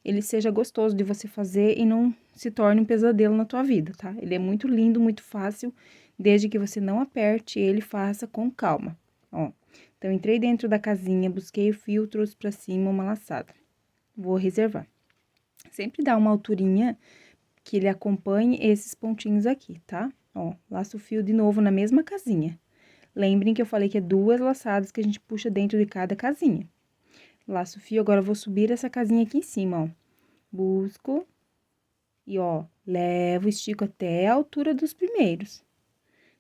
ele seja gostoso de você fazer e não se torne um pesadelo na tua vida, tá? Ele é muito lindo, muito fácil, desde que você não aperte ele, faça com calma, ó. Então, entrei dentro da casinha, busquei o fio, trouxe pra cima uma laçada. Vou reservar. Sempre dá uma alturinha que ele acompanhe esses pontinhos aqui, tá? Ó, laço o fio de novo na mesma casinha. Lembrem que eu falei que é 2 laçadas que a gente puxa dentro de cada casinha. Laço o fio, agora eu vou subir essa casinha aqui em cima, ó. Busco e, ó, levo, estico até a altura dos primeiros.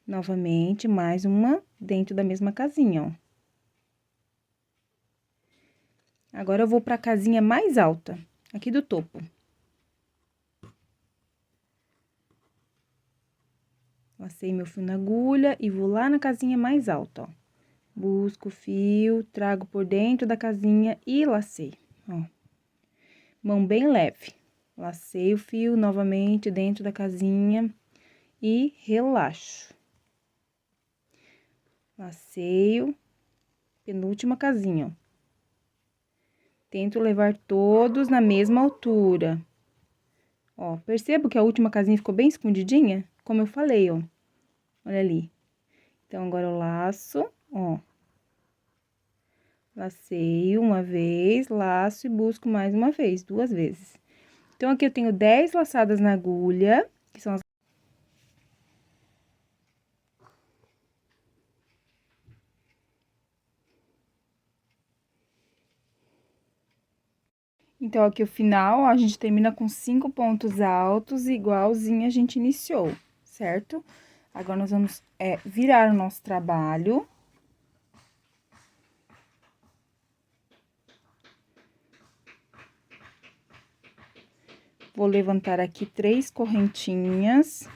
Novamente, mais uma dentro da mesma casinha, ó. Agora, eu vou pra casinha mais alta, aqui do topo. Lacei meu fio na agulha e vou lá na casinha mais alta, ó. Busco o fio, trago por dentro da casinha e lacei, ó. Mão bem leve. Lacei o fio novamente dentro da casinha e relaxo. Laceio, penúltima casinha, ó. Tento levar todos na mesma altura. Ó, percebo que a última casinha ficou bem escondidinha? Como eu falei, ó. Olha ali. Então, agora eu laço, ó. Laceio uma vez, laço e busco mais uma vez, 2 vezes. Então, aqui eu tenho 10 laçadas na agulha, que são as... Então, aqui o final, ó, a gente termina com 5 pontos altos, igualzinho a gente iniciou, certo? Agora, nós vamos virar o nosso trabalho. Vou levantar aqui 3 correntinhas.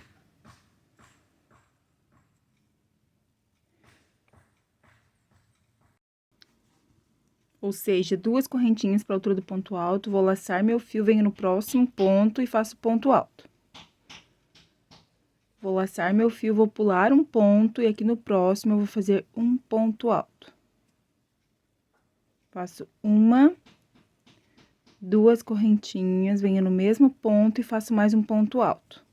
Ou seja, 2 correntinhas para a altura do ponto alto, vou laçar meu fio, venho no próximo ponto e faço ponto alto. Vou laçar meu fio, vou pular um ponto e aqui no próximo eu vou fazer um ponto alto. Faço 1, 2 correntinhas, venho no mesmo ponto e faço mais um ponto alto.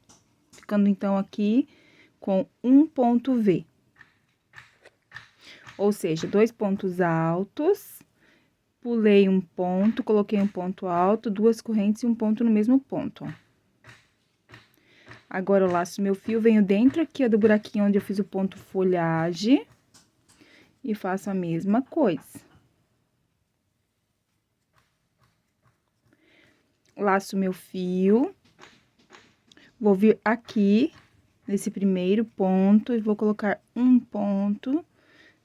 Ficando, então, aqui com um ponto V. Ou seja, 2 pontos altos, pulei um ponto, coloquei um ponto alto, 2 correntes e um ponto no mesmo ponto, ó. Agora, eu laço meu fio, venho dentro aqui, ó, do buraquinho onde eu fiz o ponto folhagem e faço a mesma coisa. Laço meu fio, vou vir aqui, nesse primeiro ponto, e vou colocar um ponto,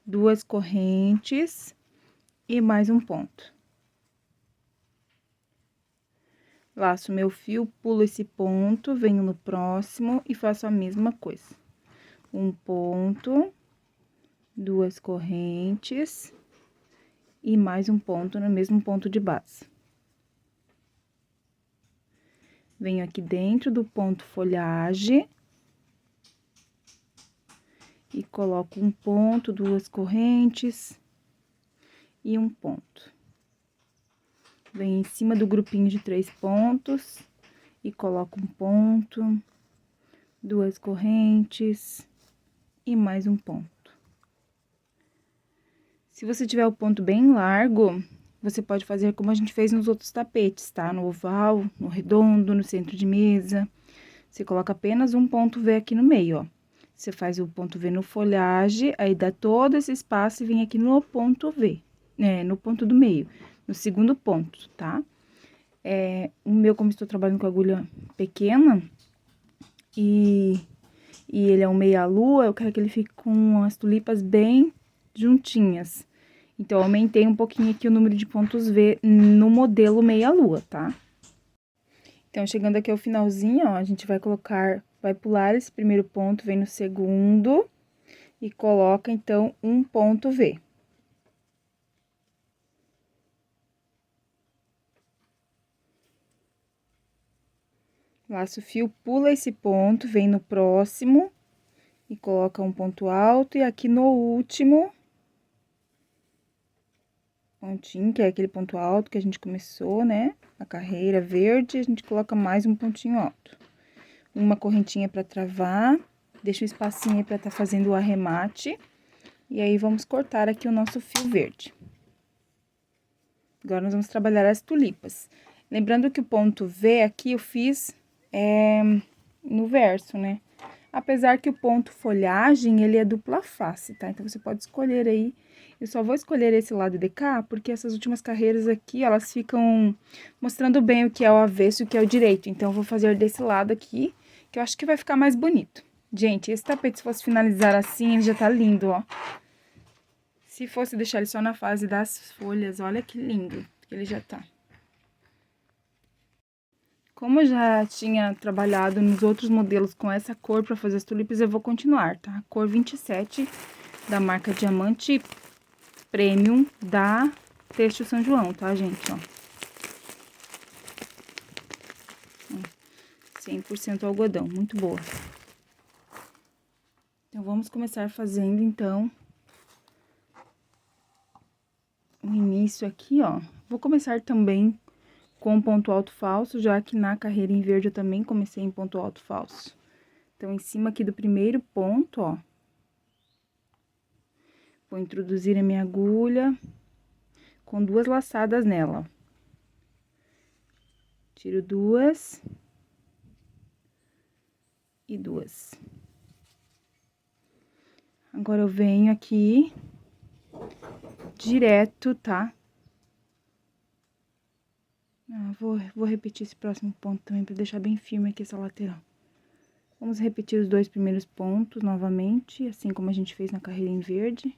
2 correntes e mais um ponto. Laço meu fio, pulo esse ponto, venho no próximo e faço a mesma coisa. Um ponto, 2 correntes e mais um ponto no mesmo ponto de base. Venho aqui dentro do ponto folhagem e coloco um ponto, 2 correntes e um ponto. Venho em cima do grupinho de 3 pontos e coloco um ponto, 2 correntes e mais um ponto. Se você tiver o ponto bem largo, você pode fazer como a gente fez nos outros tapetes, tá? No oval, no redondo, no centro de mesa. Você coloca apenas um ponto V aqui no meio, ó. Você faz o ponto V no folhagem, aí dá todo esse espaço e vem aqui no ponto V, né? No ponto do meio, no segundo ponto, tá? O meu, como estou trabalhando com agulha pequena, e ele é um meia-lua, eu quero que ele fique com as tulipas bem juntinhas. Então, eu aumentei um pouquinho aqui o número de pontos V no modelo meia-lua, tá? Então, chegando aqui ao finalzinho, ó, a gente vai pular esse primeiro ponto, vem no segundo e coloca, então, um ponto V. Laço o fio, pula esse ponto, vem no próximo e coloca um ponto alto, e aqui no último pontinho, que é aquele ponto alto que a gente começou, né? A carreira verde, a gente coloca mais um pontinho alto. Uma correntinha pra travar, deixa um espacinho aí pra tá fazendo o arremate. E aí, vamos cortar aqui o nosso fio verde. Agora, nós vamos trabalhar as tulipas. Lembrando que o ponto V aqui eu fiz no verso, né? Apesar que o ponto folhagem, ele é dupla face, tá? Então, você pode escolher aí. Eu só vou escolher esse lado de cá, porque essas últimas carreiras aqui, elas ficam mostrando bem o que é o avesso e o que é o direito. Então, eu vou fazer desse lado aqui, que eu acho que vai ficar mais bonito. Gente, esse tapete, se fosse finalizar assim, ele já tá lindo, ó. Se fosse deixar ele só na fase das folhas, olha que lindo que ele já tá. Como eu já tinha trabalhado nos outros modelos com essa cor pra fazer as tulipas, eu vou continuar, tá? Cor 27, da marca Diamante Premium, da Têxtil São João, tá, gente? Ó. 100% algodão, muito boa. Então, vamos começar fazendo, então, o início aqui, ó. Vou começar também com ponto alto falso, já que na carreira em verde eu também comecei em ponto alto falso. Então, em cima aqui do primeiro ponto, ó, vou introduzir a minha agulha com 2 laçadas nela, ó. Tiro 2 e 2. Agora, eu venho aqui direto, tá? Vou repetir esse próximo ponto também, pra deixar bem firme aqui essa lateral. Vamos repetir os 2 primeiros pontos novamente, assim como a gente fez na carreira em verde.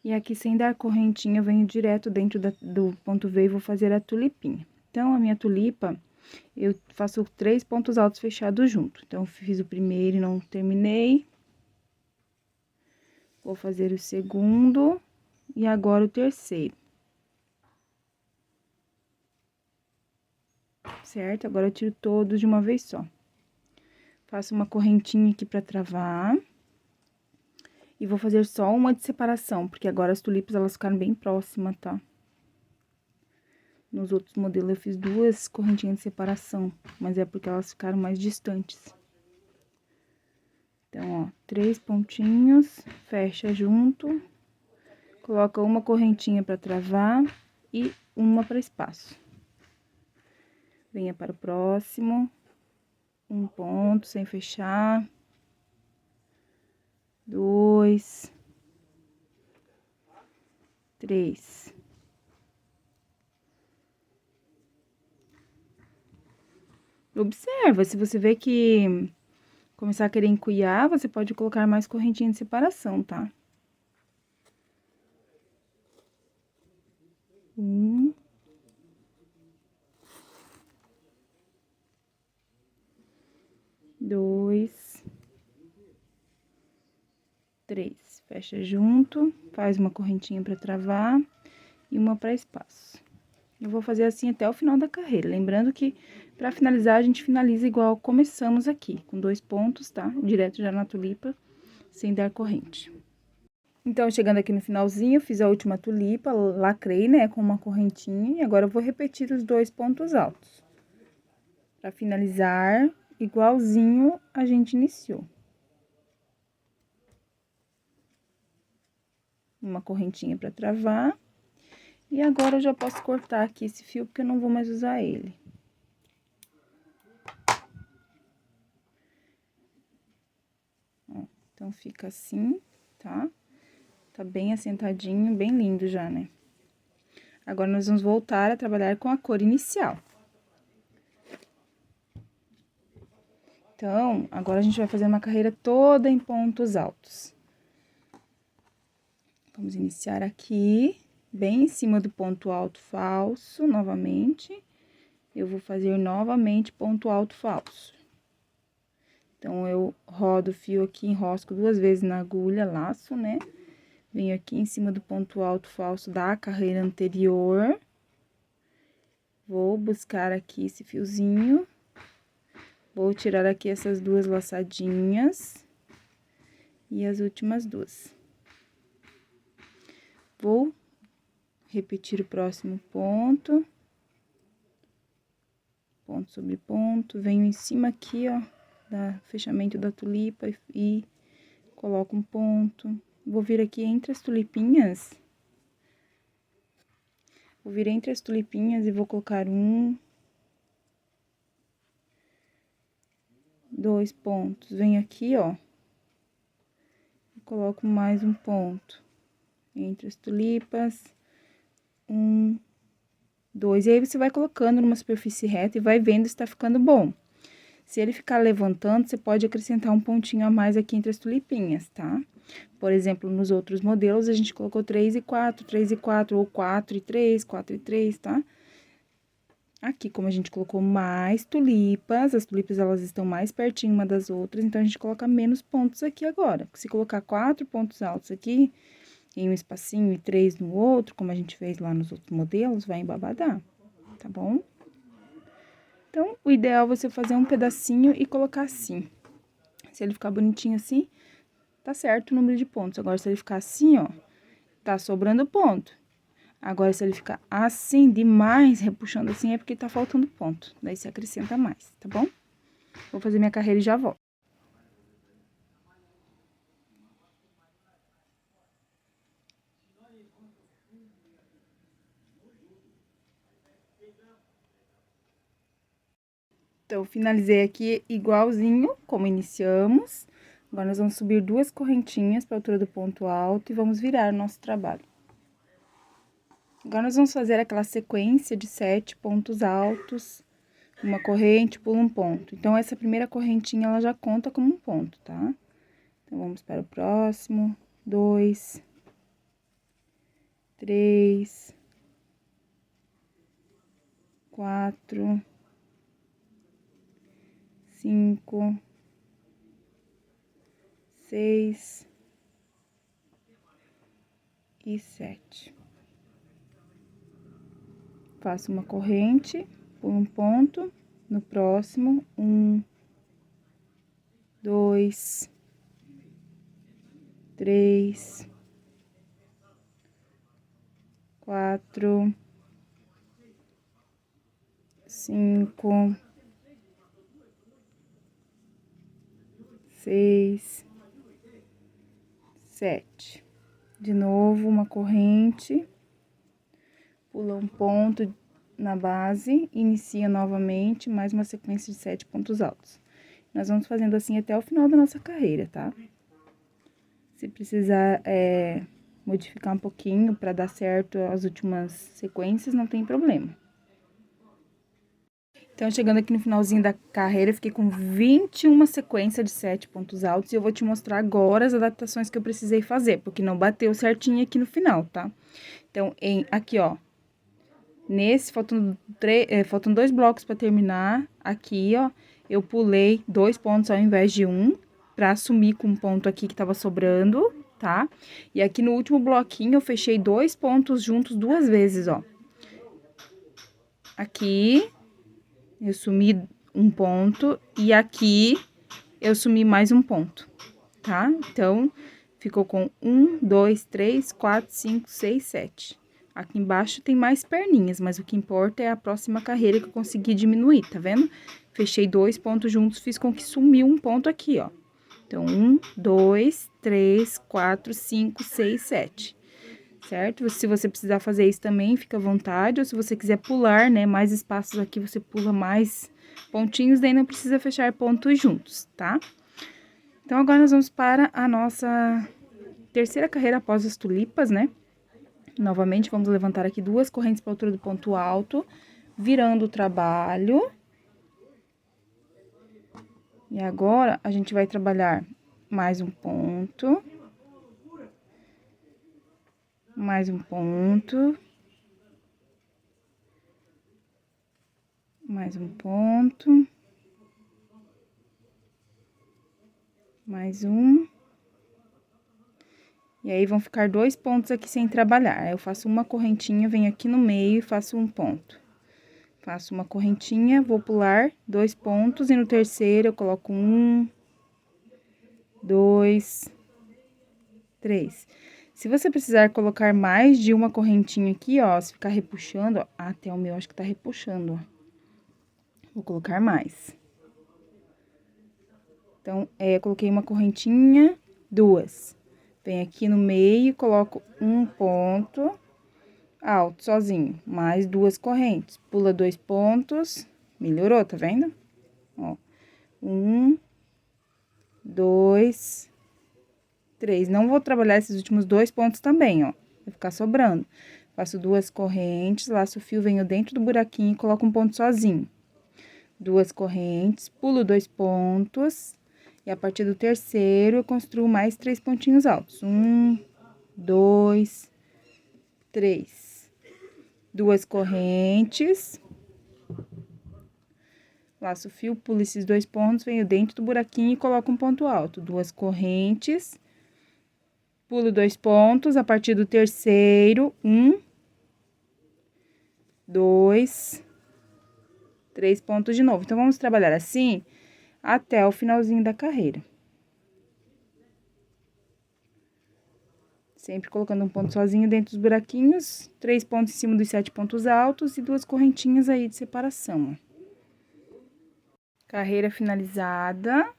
E aqui, sem dar correntinha, eu venho direto dentro do ponto V e vou fazer a tulipinha. Então, a minha tulipa, eu faço 3 pontos altos fechados junto. Então, fiz o primeiro e não terminei. Vou fazer o segundo e agora o terceiro. Certo? Agora, eu tiro todos de uma vez só. Faço uma correntinha aqui pra travar. E vou fazer só uma de separação, porque agora as tulipas, elas ficaram bem próximas, tá? Nos outros modelos eu fiz 2 correntinhas de separação, mas é porque elas ficaram mais distantes. Então, ó, 3 pontinhos, fecha junto, coloca uma correntinha pra travar e uma para espaço. Venha para o próximo, um ponto sem fechar, 2, 3. Observa, se você vê que começar a querer encuiar, você pode colocar mais correntinha de separação, tá? 1, 2, 3. Fecha junto, faz uma correntinha pra travar e uma pra espaço. Eu vou fazer assim até o final da carreira, lembrando que pra finalizar a gente finaliza igual começamos aqui, com 2 pontos, tá? Direto já na tulipa, sem dar corrente. Então, chegando aqui no finalzinho, fiz a última tulipa, lacrei, né, com uma correntinha, e agora eu vou repetir os 2 pontos altos. Pra finalizar, igualzinho a gente iniciou. Uma correntinha pra travar. E agora, eu já posso cortar aqui esse fio, porque eu não vou mais usar ele. Ó, então, fica assim, tá? Tá bem assentadinho, bem lindo já, né? Agora, nós vamos voltar a trabalhar com a cor inicial. Então, agora a gente vai fazer uma carreira toda em pontos altos. Vamos iniciar aqui, bem em cima do ponto alto falso, novamente. Eu vou fazer novamente ponto alto falso. Então, eu rodo o fio aqui, enrosco 2 vezes na agulha, laço, né? Venho aqui em cima do ponto alto falso da carreira anterior. Vou buscar aqui esse fiozinho. Vou tirar aqui essas 2 laçadinhas. E as últimas 2. Vou repetir o próximo ponto. Ponto sobre ponto. Venho em cima aqui, ó, do fechamento da tulipa e coloco um ponto. Vou vir aqui entre as tulipinhas. Vou vir entre as tulipinhas e vou colocar 1, 2 pontos. Venho aqui, ó, e coloco mais um ponto entre as tulipas. 1, 2. E aí, você vai colocando numa superfície reta e vai vendo se tá ficando bom. Se ele ficar levantando, você pode acrescentar um pontinho a mais aqui entre as tulipinhas, tá? Por exemplo, nos outros modelos, a gente colocou 3 e 4, 3 e 4, ou 4 e 3, 4 e 3, tá? Aqui, como a gente colocou mais tulipas, as tulipas, elas estão mais pertinho uma das outras, então, a gente coloca menos pontos aqui agora. Se colocar 4 pontos altos aqui, em um espacinho e 3 no outro, como a gente fez lá nos outros modelos, vai embabadar, tá bom? Então, o ideal é você fazer um pedacinho e colocar assim. Se ele ficar bonitinho assim, tá certo o número de pontos. Agora, se ele ficar assim, ó, tá sobrando ponto. Agora, se ele ficar assim demais, repuxando assim, é porque tá faltando ponto. Daí, você acrescenta mais, tá bom? Vou fazer minha carreira e já volto. Então, finalizei aqui igualzinho como iniciamos. Agora, nós vamos subir 2 correntinhas para a altura do ponto alto e vamos virar o nosso trabalho. Agora, nós vamos fazer aquela sequência de 7 pontos altos, uma corrente, pula um ponto. Então, essa primeira correntinha, ela já conta como um ponto, tá? Então, vamos para o próximo. 2, 3, 4, 5, 6 e 7. Faço uma corrente, pulo um ponto, no próximo, 1, 2, 3, 4, 5, 6, 7. De novo, uma corrente, pula um ponto na base, inicia novamente, mais uma sequência de 7 pontos altos. Nós vamos fazendo assim até o final da nossa carreira, tá? Se precisar modificar um pouquinho para dar certo as últimas sequências, não tem problema. Então, chegando aqui no finalzinho da carreira, eu fiquei com 21 sequências de 7 pontos altos. E eu vou te mostrar agora as adaptações que eu precisei fazer, porque não bateu certinho aqui no final, tá? Então, aqui, ó, nesse, faltam 2 blocos para terminar. Aqui, ó, eu pulei 2 pontos ao invés de 1, pra assumir com um ponto aqui que tava sobrando, tá? E aqui no último bloquinho, eu fechei 2 pontos juntos 2 vezes, ó. Aqui, eu sumi um ponto, e aqui, eu sumi mais um ponto, tá? Então, ficou com 1, 2, 3, 4, 5, 6, 7. Aqui embaixo tem mais perninhas, mas o que importa é a próxima carreira que eu consegui diminuir, tá vendo? Fechei 2 pontos juntos, fiz com que sumiu um ponto aqui, ó. Então, 1, 2, 3, 4, 5, 6, 7. Certo? Se você precisar fazer isso também, fica à vontade. Ou se você quiser pular, né, mais espaços aqui, você pula mais pontinhos, daí não precisa fechar pontos juntos, tá? Então, agora nós vamos para a nossa terceira carreira após as tulipas, né? Novamente, vamos levantar aqui 2 correntes para a altura do ponto alto, virando o trabalho. E agora, a gente vai trabalhar mais um ponto. Mais um ponto. Mais um ponto. Mais um. E aí, vão ficar 2 pontos aqui sem trabalhar. Aí, eu faço uma correntinha, venho aqui no meio e faço um ponto. Faço uma correntinha, vou pular 2 pontos e no terceiro eu coloco 1, 2, 3. Se você precisar colocar mais de uma correntinha aqui, ó, se ficar repuxando, ó, até o meu acho que tá repuxando, ó. Vou colocar mais. Então, eu coloquei uma correntinha, 2. Venho aqui no meio e coloco um ponto alto, sozinho. Mais 2 correntes. Pula 2 pontos. Melhorou, tá vendo? Ó. 1, 2, 3. Não vou trabalhar esses últimos 2 pontos também, ó. Vai ficar sobrando. Faço 2 correntes, laço o fio, venho dentro do buraquinho e coloco um ponto sozinho. 2 correntes, pulo 2 pontos. E a partir do terceiro, eu construo mais 3 pontinhos altos. 1, 2, 3. 2 correntes. Laço o fio, pulo esses 2 pontos, venho dentro do buraquinho e coloco um ponto alto. 2 correntes. Pulo 2 pontos, a partir do terceiro, 1, 2, 3 pontos de novo. Então, vamos trabalhar assim até o finalzinho da carreira. Sempre colocando um ponto sozinho dentro dos buraquinhos, 3 pontos em cima dos 7 pontos altos e 2 correntinhas aí de separação, ó. Carreira finalizada,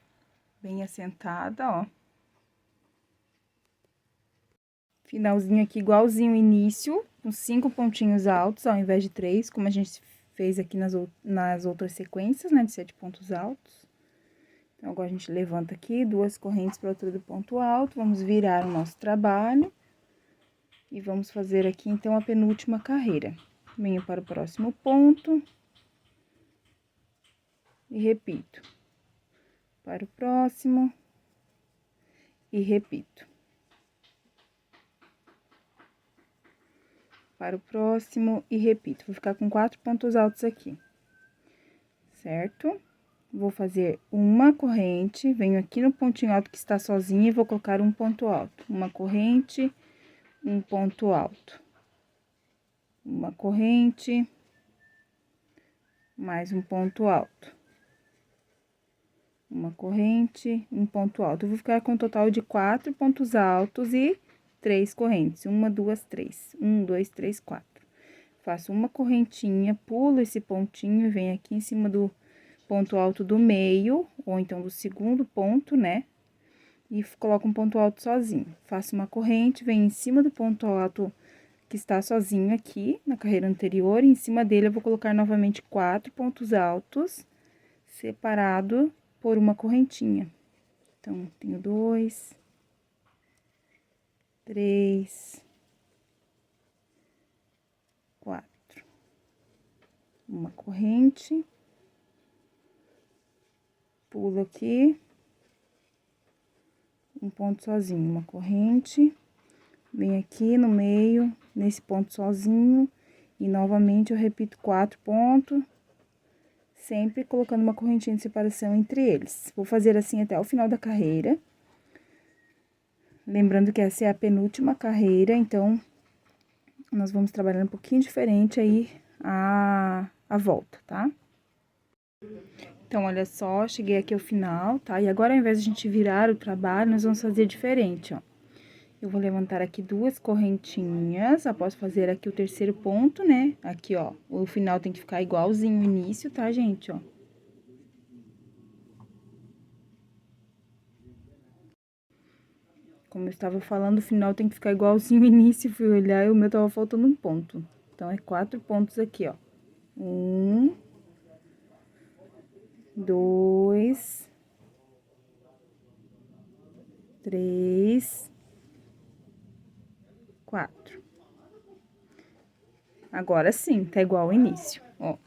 bem assentada, ó. Finalzinho aqui igualzinho o início, com 5 pontinhos altos ao invés de 3, como a gente fez aqui nas outras sequências, né, de 7 pontos altos. Então, agora a gente levanta aqui 2 correntes para a altura do ponto alto, vamos virar o nosso trabalho. E vamos fazer aqui, então, a penúltima carreira. Venho para o próximo ponto. E repito. Para o próximo. E repito. Para o próximo e repito. Vou ficar com 4 pontos altos aqui. Certo? Vou fazer uma corrente, venho aqui no pontinho alto que está sozinho e vou colocar um ponto alto. Uma corrente, um ponto alto. Uma corrente, mais um ponto alto. Uma corrente, um ponto alto. Eu vou ficar com um total de 4 pontos altos e 3 correntes. 1, 2, 3. 1, 2, 3, 4. Faço uma correntinha, pulo esse pontinho e venho aqui em cima do ponto alto do meio, ou então do segundo ponto, né? E coloco um ponto alto sozinho. Faço uma corrente, venho em cima do ponto alto que está sozinho aqui, na carreira anterior, e em cima dele eu vou colocar novamente 4 pontos altos, separado por uma correntinha. Então, tenho 2, 3, 4. Uma corrente. Pulo aqui. Um ponto sozinho, uma corrente. Venho aqui no meio, nesse ponto sozinho. E, novamente, eu repito 4 pontos. Sempre colocando uma correntinha de separação entre eles. Vou fazer assim até o final da carreira. Lembrando que essa é a penúltima carreira, então, nós vamos trabalhar um pouquinho diferente aí a volta, tá? Então, olha só, cheguei aqui ao final, tá? E agora, ao invés de a gente virar o trabalho, nós vamos fazer diferente, ó. Eu vou levantar aqui 2 correntinhas, após fazer aqui o terceiro ponto, né? Aqui, ó, o final tem que ficar igualzinho o início, tá, gente, ó? Como eu estava falando, o final tem que ficar igualzinho o início, fui olhar e o meu tava faltando um ponto. Então, é 4 pontos aqui, ó. 1, 2, 3, 4. Agora sim, tá igual ao início, ó.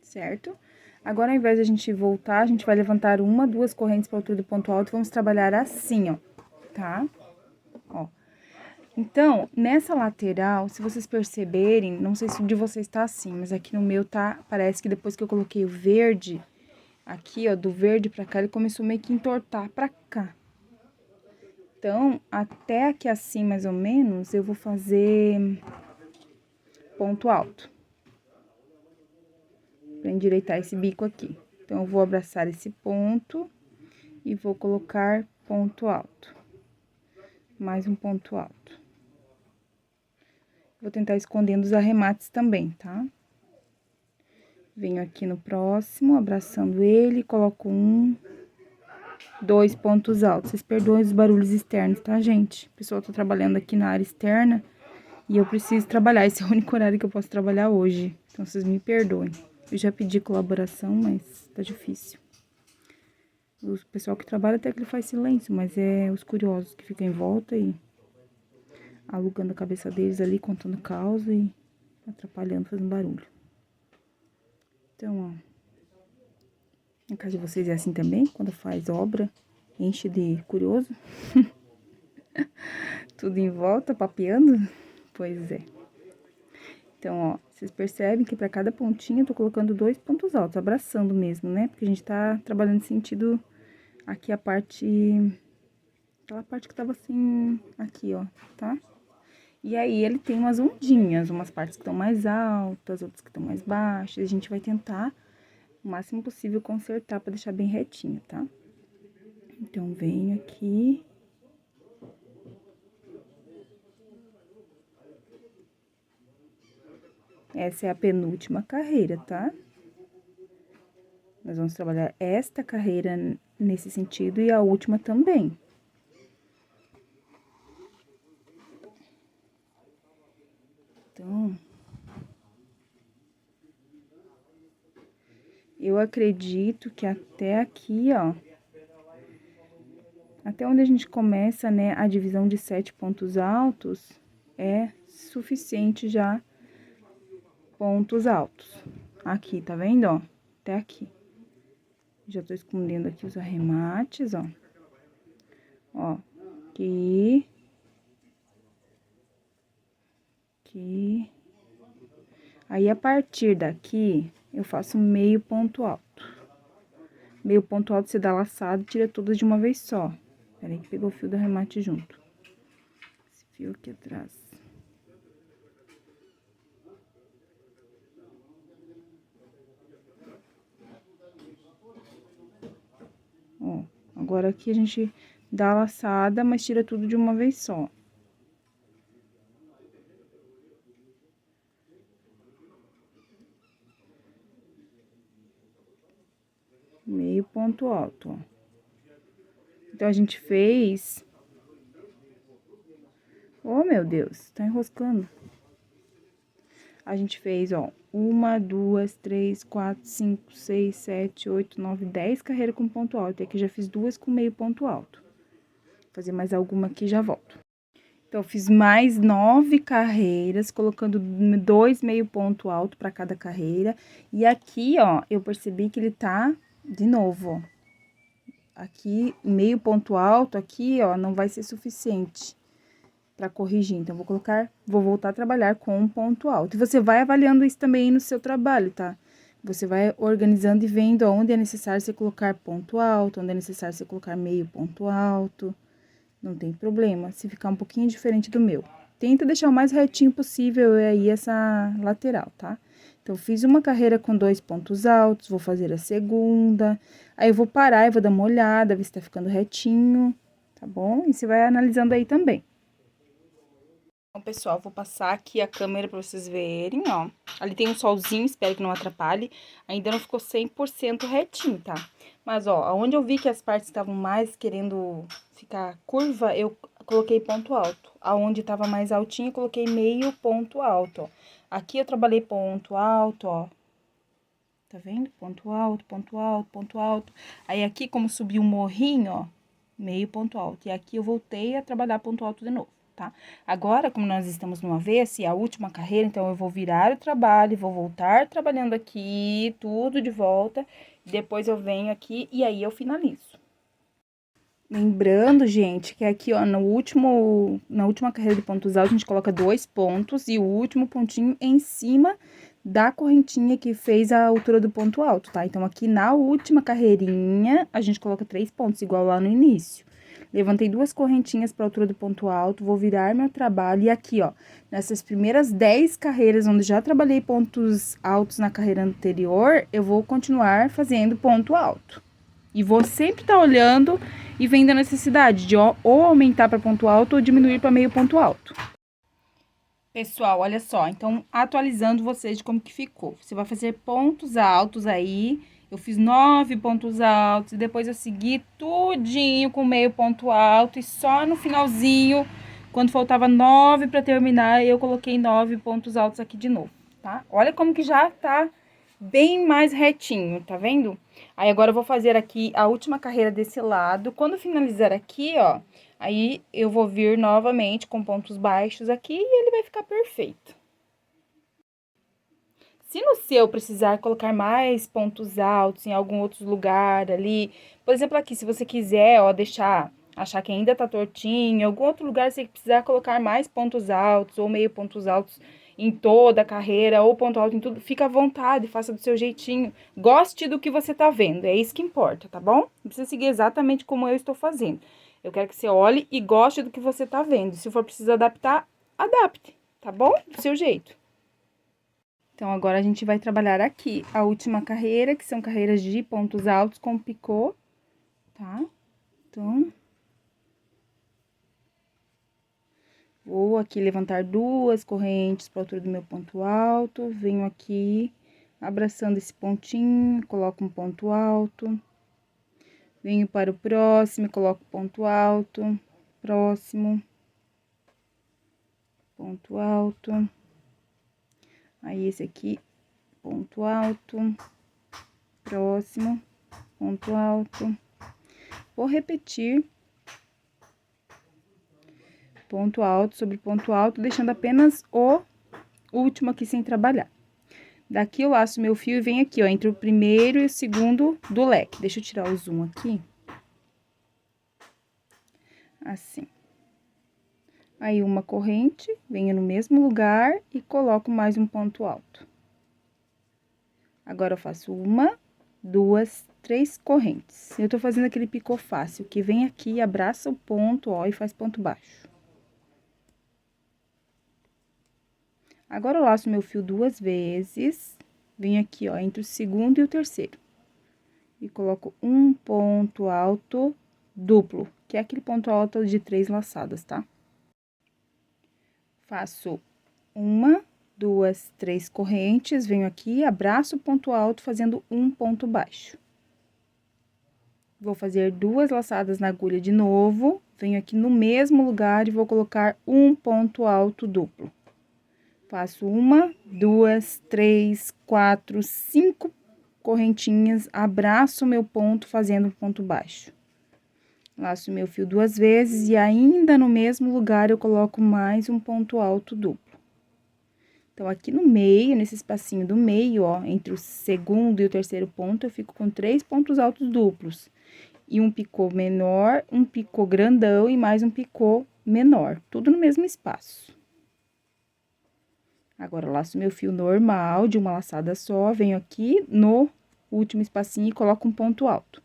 Certo? Agora, ao invés de a gente voltar, a gente vai levantar 1, 2 correntes para altura do ponto alto, vamos trabalhar assim, ó, tá? Ó. Então, nessa lateral, se vocês perceberem, não sei se o de vocês tá assim, mas aqui no meu tá, parece que depois que eu coloquei o verde, aqui, ó, do verde pra cá, ele começou meio que entortar pra cá. Então, até aqui assim, mais ou menos, eu vou fazer ponto alto. Pra endireitar esse bico aqui. Então, eu vou abraçar esse ponto e vou colocar ponto alto. Mais um ponto alto. Vou tentar escondendo os arremates também, tá? Venho aqui no próximo, abraçando ele, coloco 1, 2 pontos altos. Vocês perdoem os barulhos externos, tá, gente? O pessoal tá trabalhando aqui na área externa e eu preciso trabalhar. Esse é o único horário que eu posso trabalhar hoje. Então, vocês me perdoem. Eu já pedi colaboração, mas tá difícil. O pessoal que trabalha até que ele faz silêncio, mas é os curiosos que ficam em volta e alugando a cabeça deles ali, contando causa e atrapalhando, fazendo barulho. Então, ó, na casa de vocês é assim também? Quando faz obra, enche de curioso? Tudo em volta, papeando? Pois é. Então, ó, vocês percebem que pra cada pontinha eu tô colocando 2 pontos altos, abraçando mesmo, né? Porque a gente tá trabalhando em sentido aqui a parte... Aquela parte que tava assim, aqui, ó, tá? E aí, ele tem umas ondinhas, umas partes que estão mais altas, outras que estão mais baixas. A gente vai tentar, o máximo possível, consertar pra deixar bem retinho, tá? Então, venho aqui. Essa é a penúltima carreira, tá? Nós vamos trabalhar esta carreira nesse sentido e a última também. Então, eu acredito que até aqui, ó, até onde a gente começa, né, a divisão de 7 pontos altos, é suficiente já pontos altos. Aqui, tá vendo, ó? Até aqui. Já tô escondendo aqui os arremates, ó. Ó, aqui. Aqui. Aí, a partir daqui, eu faço meio ponto alto. Meio ponto alto, você dá laçado e tira todas de uma vez só. Peraí que pegou o fio do arremate junto. Esse fio aqui atrás. Ó, agora aqui a gente dá a laçada, mas tira tudo de uma vez só. Meio ponto alto, ó. Então, a gente fez... Oh, meu Deus, tá enroscando. A gente fez, ó, 1, 2, 3, 4, 5, 6, 7, 8, 9, 10 carreiras com ponto alto. E aqui já fiz 2 com meio ponto alto. Vou fazer mais alguma aqui e já volto. Então, eu fiz mais 9 carreiras, colocando 2 meio ponto alto para cada carreira. E aqui, ó, eu percebi que ele tá de novo, ó. Aqui, meio ponto alto, aqui, ó, não vai ser suficiente para corrigir. Então, vou voltar a trabalhar com um ponto alto. E você vai avaliando isso também no seu trabalho, tá? Você vai organizando e vendo onde é necessário você colocar ponto alto, onde é necessário você colocar meio ponto alto. Não tem problema, se ficar um pouquinho diferente do meu. Tenta deixar o mais retinho possível aí essa lateral, tá? Então, fiz uma carreira com 2 pontos altos, vou fazer a segunda. Aí, eu vou parar e vou dar uma olhada, ver se tá ficando retinho, tá bom? E você vai analisando aí também. Então, pessoal, vou passar aqui a câmera pra vocês verem, ó. Ali tem um solzinho, espero que não atrapalhe. Ainda não ficou 100% retinho, tá? Mas, ó, onde eu vi que as partes estavam mais querendo ficar curva, eu coloquei ponto alto. Aonde tava mais altinho, eu coloquei meio ponto alto, ó. Aqui eu trabalhei ponto alto, ó. Tá vendo? Ponto alto, ponto alto, ponto alto. Aí, aqui, como subiu um morrinho, ó, meio ponto alto. E aqui eu voltei a trabalhar ponto alto de novo, tá? Agora, como nós estamos no avesso, e a última carreira, então, eu vou virar o trabalho, vou voltar trabalhando aqui, tudo de volta. Depois eu venho aqui e aí eu finalizo. Lembrando, gente, que aqui, ó, na última carreira de pontos altos, a gente coloca 2 pontos e o último pontinho em cima da correntinha que fez a altura do ponto alto, tá? Então, aqui na última carreirinha, a gente coloca 3 pontos, igual lá no início. Levantei 2 correntinhas para a altura do ponto alto, vou virar meu trabalho. E aqui, ó, nessas primeiras 10 carreiras, onde já trabalhei pontos altos na carreira anterior, eu vou continuar fazendo ponto alto. E vou sempre estar olhando e vendo a necessidade de ou aumentar para ponto alto ou diminuir para meio ponto alto. Pessoal, olha só, então, atualizando vocês de como que ficou. Você vai fazer pontos altos aí. Eu fiz 9 pontos altos e depois eu segui tudinho com meio ponto alto. E só no finalzinho, quando faltava 9 para terminar, eu coloquei 9 pontos altos aqui de novo, tá? Olha como que já tá bem mais retinho, tá vendo? Aí, agora eu vou fazer aqui a última carreira desse lado. Quando finalizar aqui, ó, aí eu vou vir novamente com pontos baixos aqui e ele vai ficar perfeito. Se no seu precisar colocar mais pontos altos em algum outro lugar ali, por exemplo, aqui, se você quiser, ó, achar que ainda tá tortinho, em algum outro lugar, se precisar colocar mais pontos altos ou meio pontos altos em toda a carreira, ou ponto alto em tudo, fica à vontade, faça do seu jeitinho. Goste do que você tá vendo, é isso que importa, tá bom? Não precisa seguir exatamente como eu estou fazendo. Eu quero que você olhe e goste do que você tá vendo. Se for preciso adaptar, adapte, tá bom? Do seu jeito. Então, agora a gente vai trabalhar aqui a última carreira, que são carreiras de pontos altos com picô, tá? Então, vou aqui levantar 2 correntes para a altura do meu ponto alto, venho aqui abraçando esse pontinho, coloco um ponto alto, venho para o próximo, coloco ponto alto, próximo, ponto alto, aí esse aqui, ponto alto, próximo, ponto alto. Vou repetir ponto alto sobre ponto alto, deixando apenas o último aqui sem trabalhar. Daqui eu laço meu fio e venho aqui, ó, entre o primeiro e o segundo do leque. Deixa eu tirar o zoom aqui. Assim. Aí, uma corrente, venho no mesmo lugar e coloco mais um ponto alto. Agora, eu faço 1, 2, 3 correntes. Eu tô fazendo aquele picô fácil, que vem aqui, abraça o ponto, ó, e faz ponto baixo. Agora, eu laço meu fio 2 vezes, venho aqui, ó, entre o segundo e o terceiro. E coloco um ponto alto duplo, que é aquele ponto alto de 3 laçadas, tá? Faço 1, 2, 3 correntes, venho aqui, abraço o ponto alto, fazendo um ponto baixo. Vou fazer 2 laçadas na agulha de novo, venho aqui no mesmo lugar e vou colocar um ponto alto duplo. Faço 1, 2, 3, 4, 5 correntinhas, abraço meu ponto fazendo um ponto baixo. Laço meu fio 2 vezes e ainda no mesmo lugar eu coloco mais um ponto alto duplo. Então, aqui no meio, nesse espacinho do meio, ó, entre o segundo e o terceiro ponto, eu fico com 3 pontos altos duplos. E um picô menor, um picô grandão e mais um picô menor, tudo no mesmo espaço. Agora, eu laço meu fio normal, de uma laçada só, venho aqui no último espacinho e coloco um ponto alto.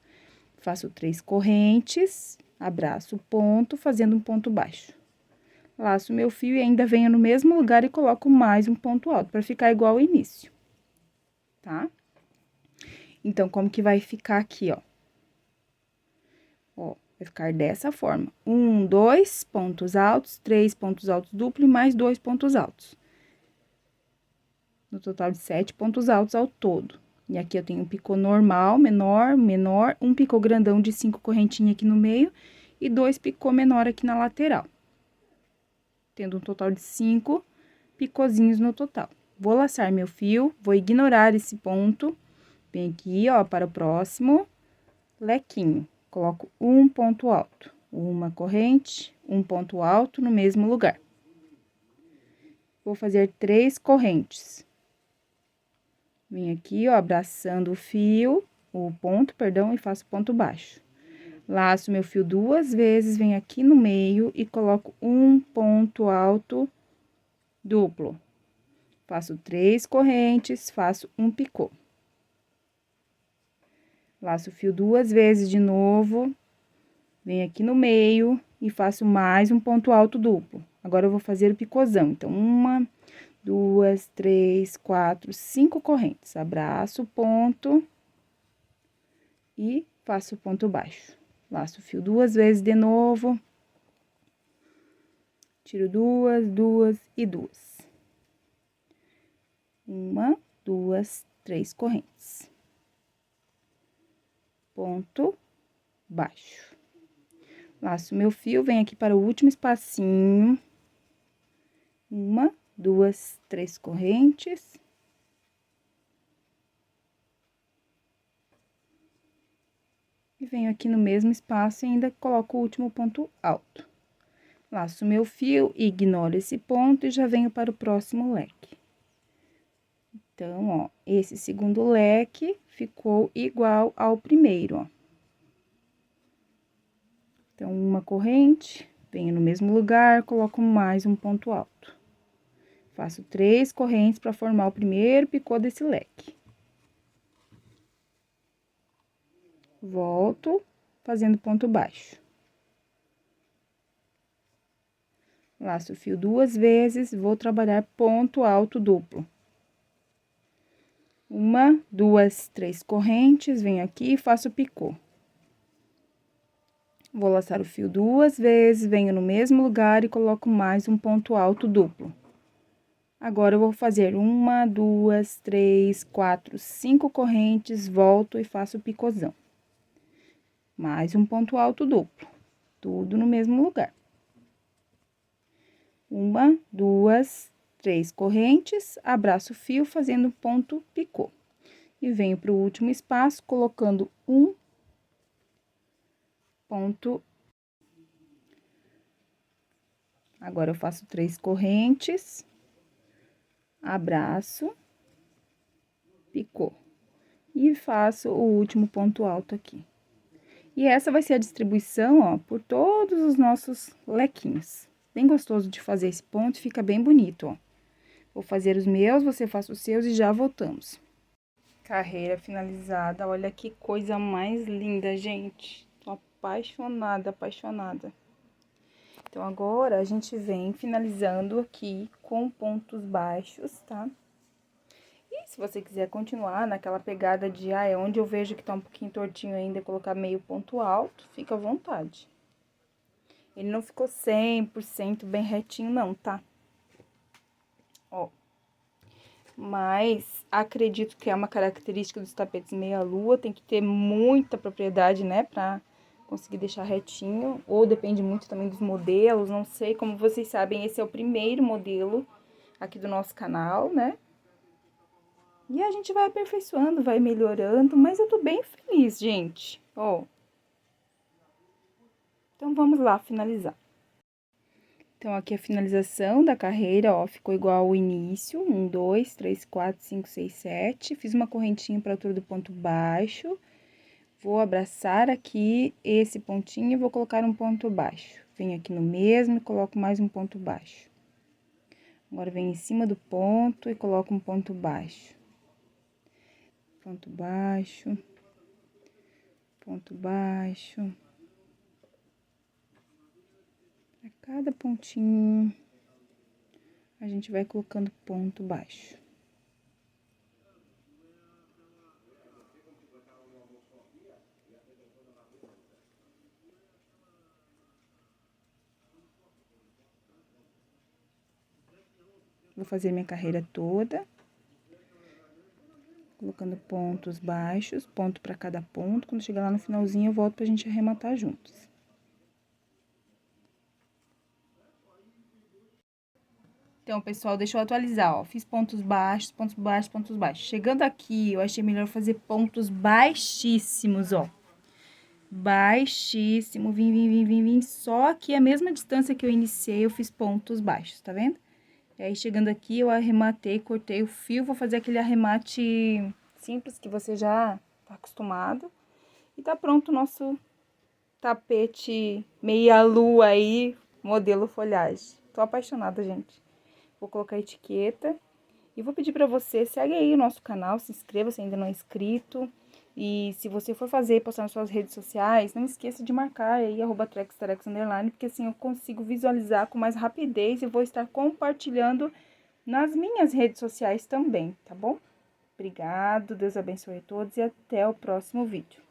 Faço 3 correntes, abraço o ponto, fazendo um ponto baixo. Laço meu fio e ainda venho no mesmo lugar e coloco mais um ponto alto, para ficar igual ao início, tá? Então, como que vai ficar aqui, ó? Ó, vai ficar dessa forma. 1, 2 pontos altos, 3 pontos altos duplo e mais 2 pontos altos. No total de 7 pontos altos ao todo. E aqui eu tenho um picô normal, menor, menor, um picô grandão de 5 correntinhas aqui no meio e 2 picô menor aqui na lateral. Tendo um total de 5 picôzinhos no total. Vou laçar meu fio, vou ignorar esse ponto, vem aqui, ó, para o próximo lequinho. Coloco um ponto alto, uma corrente, um ponto alto no mesmo lugar. Vou fazer 3 correntes. Vim aqui, ó, abraçando o ponto, perdão, e faço ponto baixo. Laço meu fio 2 vezes, venho aqui no meio e coloco um ponto alto duplo. Faço 3 correntes, faço um picô. Laço o fio 2 vezes de novo, venho aqui no meio e faço mais um ponto alto duplo. Agora, eu vou fazer o picôzão. Então, 1, 2, 3, 4, 5 correntes. Abraço o ponto e faço o ponto baixo. Laço o fio 2 vezes de novo. Tiro 2, 2 e 2. 1, 2, 3 correntes. Ponto baixo. Laço meu fio, venho aqui para o último espacinho. 1, 2, 3 correntes. E venho aqui no mesmo espaço e ainda coloco o último ponto alto. Laço meu fio, ignoro esse ponto e já venho para o próximo leque. Então, ó, esse segundo leque ficou igual ao primeiro, ó. Então, uma corrente, venho no mesmo lugar, coloco mais um ponto alto. Faço 3 correntes para formar o primeiro picô desse leque. Volto, fazendo ponto baixo. Laço o fio 2 vezes, vou trabalhar ponto alto duplo. 1, 2, 3 correntes, venho aqui e faço picô. Vou laçar o fio 2 vezes, venho no mesmo lugar e coloco mais um ponto alto duplo. Agora, eu vou fazer 1, 2, 3, 4, 5 correntes, volto e faço picôzão. Mais um ponto alto duplo, tudo no mesmo lugar. 1, 2, 3 correntes, abraço o fio fazendo ponto picô. E venho para o último espaço, colocando um ponto. Agora, eu faço 3 correntes, abraço, picô. E faço o último ponto alto aqui. E essa vai ser a distribuição, ó, por todos os nossos lequinhos. Bem gostoso de fazer esse ponto, fica bem bonito, ó. Vou fazer os meus, você faça os seus e já voltamos. Carreira finalizada. Olha que coisa mais linda, gente. Tô apaixonada, apaixonada. Então, agora a gente vem finalizando aqui com pontos baixos, tá? E se você quiser continuar naquela pegada de, é onde eu vejo que tá um pouquinho tortinho ainda, colocar meio ponto alto, fica à vontade. Ele não ficou 100% bem retinho não, tá? Ó. Mas acredito que é uma característica dos tapetes meia-lua, tem que ter muita propriedade, né, pra conseguir deixar retinho, ou depende muito também dos modelos, não sei, como vocês sabem, esse é o primeiro modelo aqui do nosso canal, né? E a gente vai aperfeiçoando, vai melhorando, mas eu tô bem feliz, gente, ó. Então, vamos lá finalizar. Então, aqui a finalização da carreira, ó, ficou igual ao início, 1, 2, 3, 4, 5, 6, 7. Fiz uma correntinha para altura do ponto baixo. Vou abraçar aqui esse pontinho e vou colocar um ponto baixo. Venho aqui no mesmo e coloco mais um ponto baixo. Agora, venho em cima do ponto e coloco um ponto baixo. Ponto baixo. Ponto baixo. Para cada pontinho, a gente vai colocando ponto baixo. Vou fazer minha carreira toda, colocando pontos baixos, ponto para cada ponto. Quando chegar lá no finalzinho, eu volto pra gente arrematar juntos. Então, pessoal, deixa eu atualizar, ó. Fiz pontos baixos, pontos baixos, pontos baixos. Chegando aqui, eu achei melhor fazer pontos baixíssimos, ó. Baixíssimo, vim. Só que a mesma distância que eu iniciei, eu fiz pontos baixos, tá vendo? E aí, chegando aqui, eu arrematei, cortei o fio, vou fazer aquele arremate simples que você já tá acostumado. E tá pronto o nosso tapete meia-lua aí, modelo folhagem. Tô apaixonada, gente. Vou colocar a etiqueta e vou pedir pra você, segue aí o nosso canal, se inscreva se ainda não é inscrito. E se você for fazer, postar nas suas redes sociais, não esqueça de marcar aí, @TrecosTarecos_, porque assim eu consigo visualizar com mais rapidez e vou estar compartilhando nas minhas redes sociais também, tá bom? Obrigado, Deus abençoe a todos e até o próximo vídeo.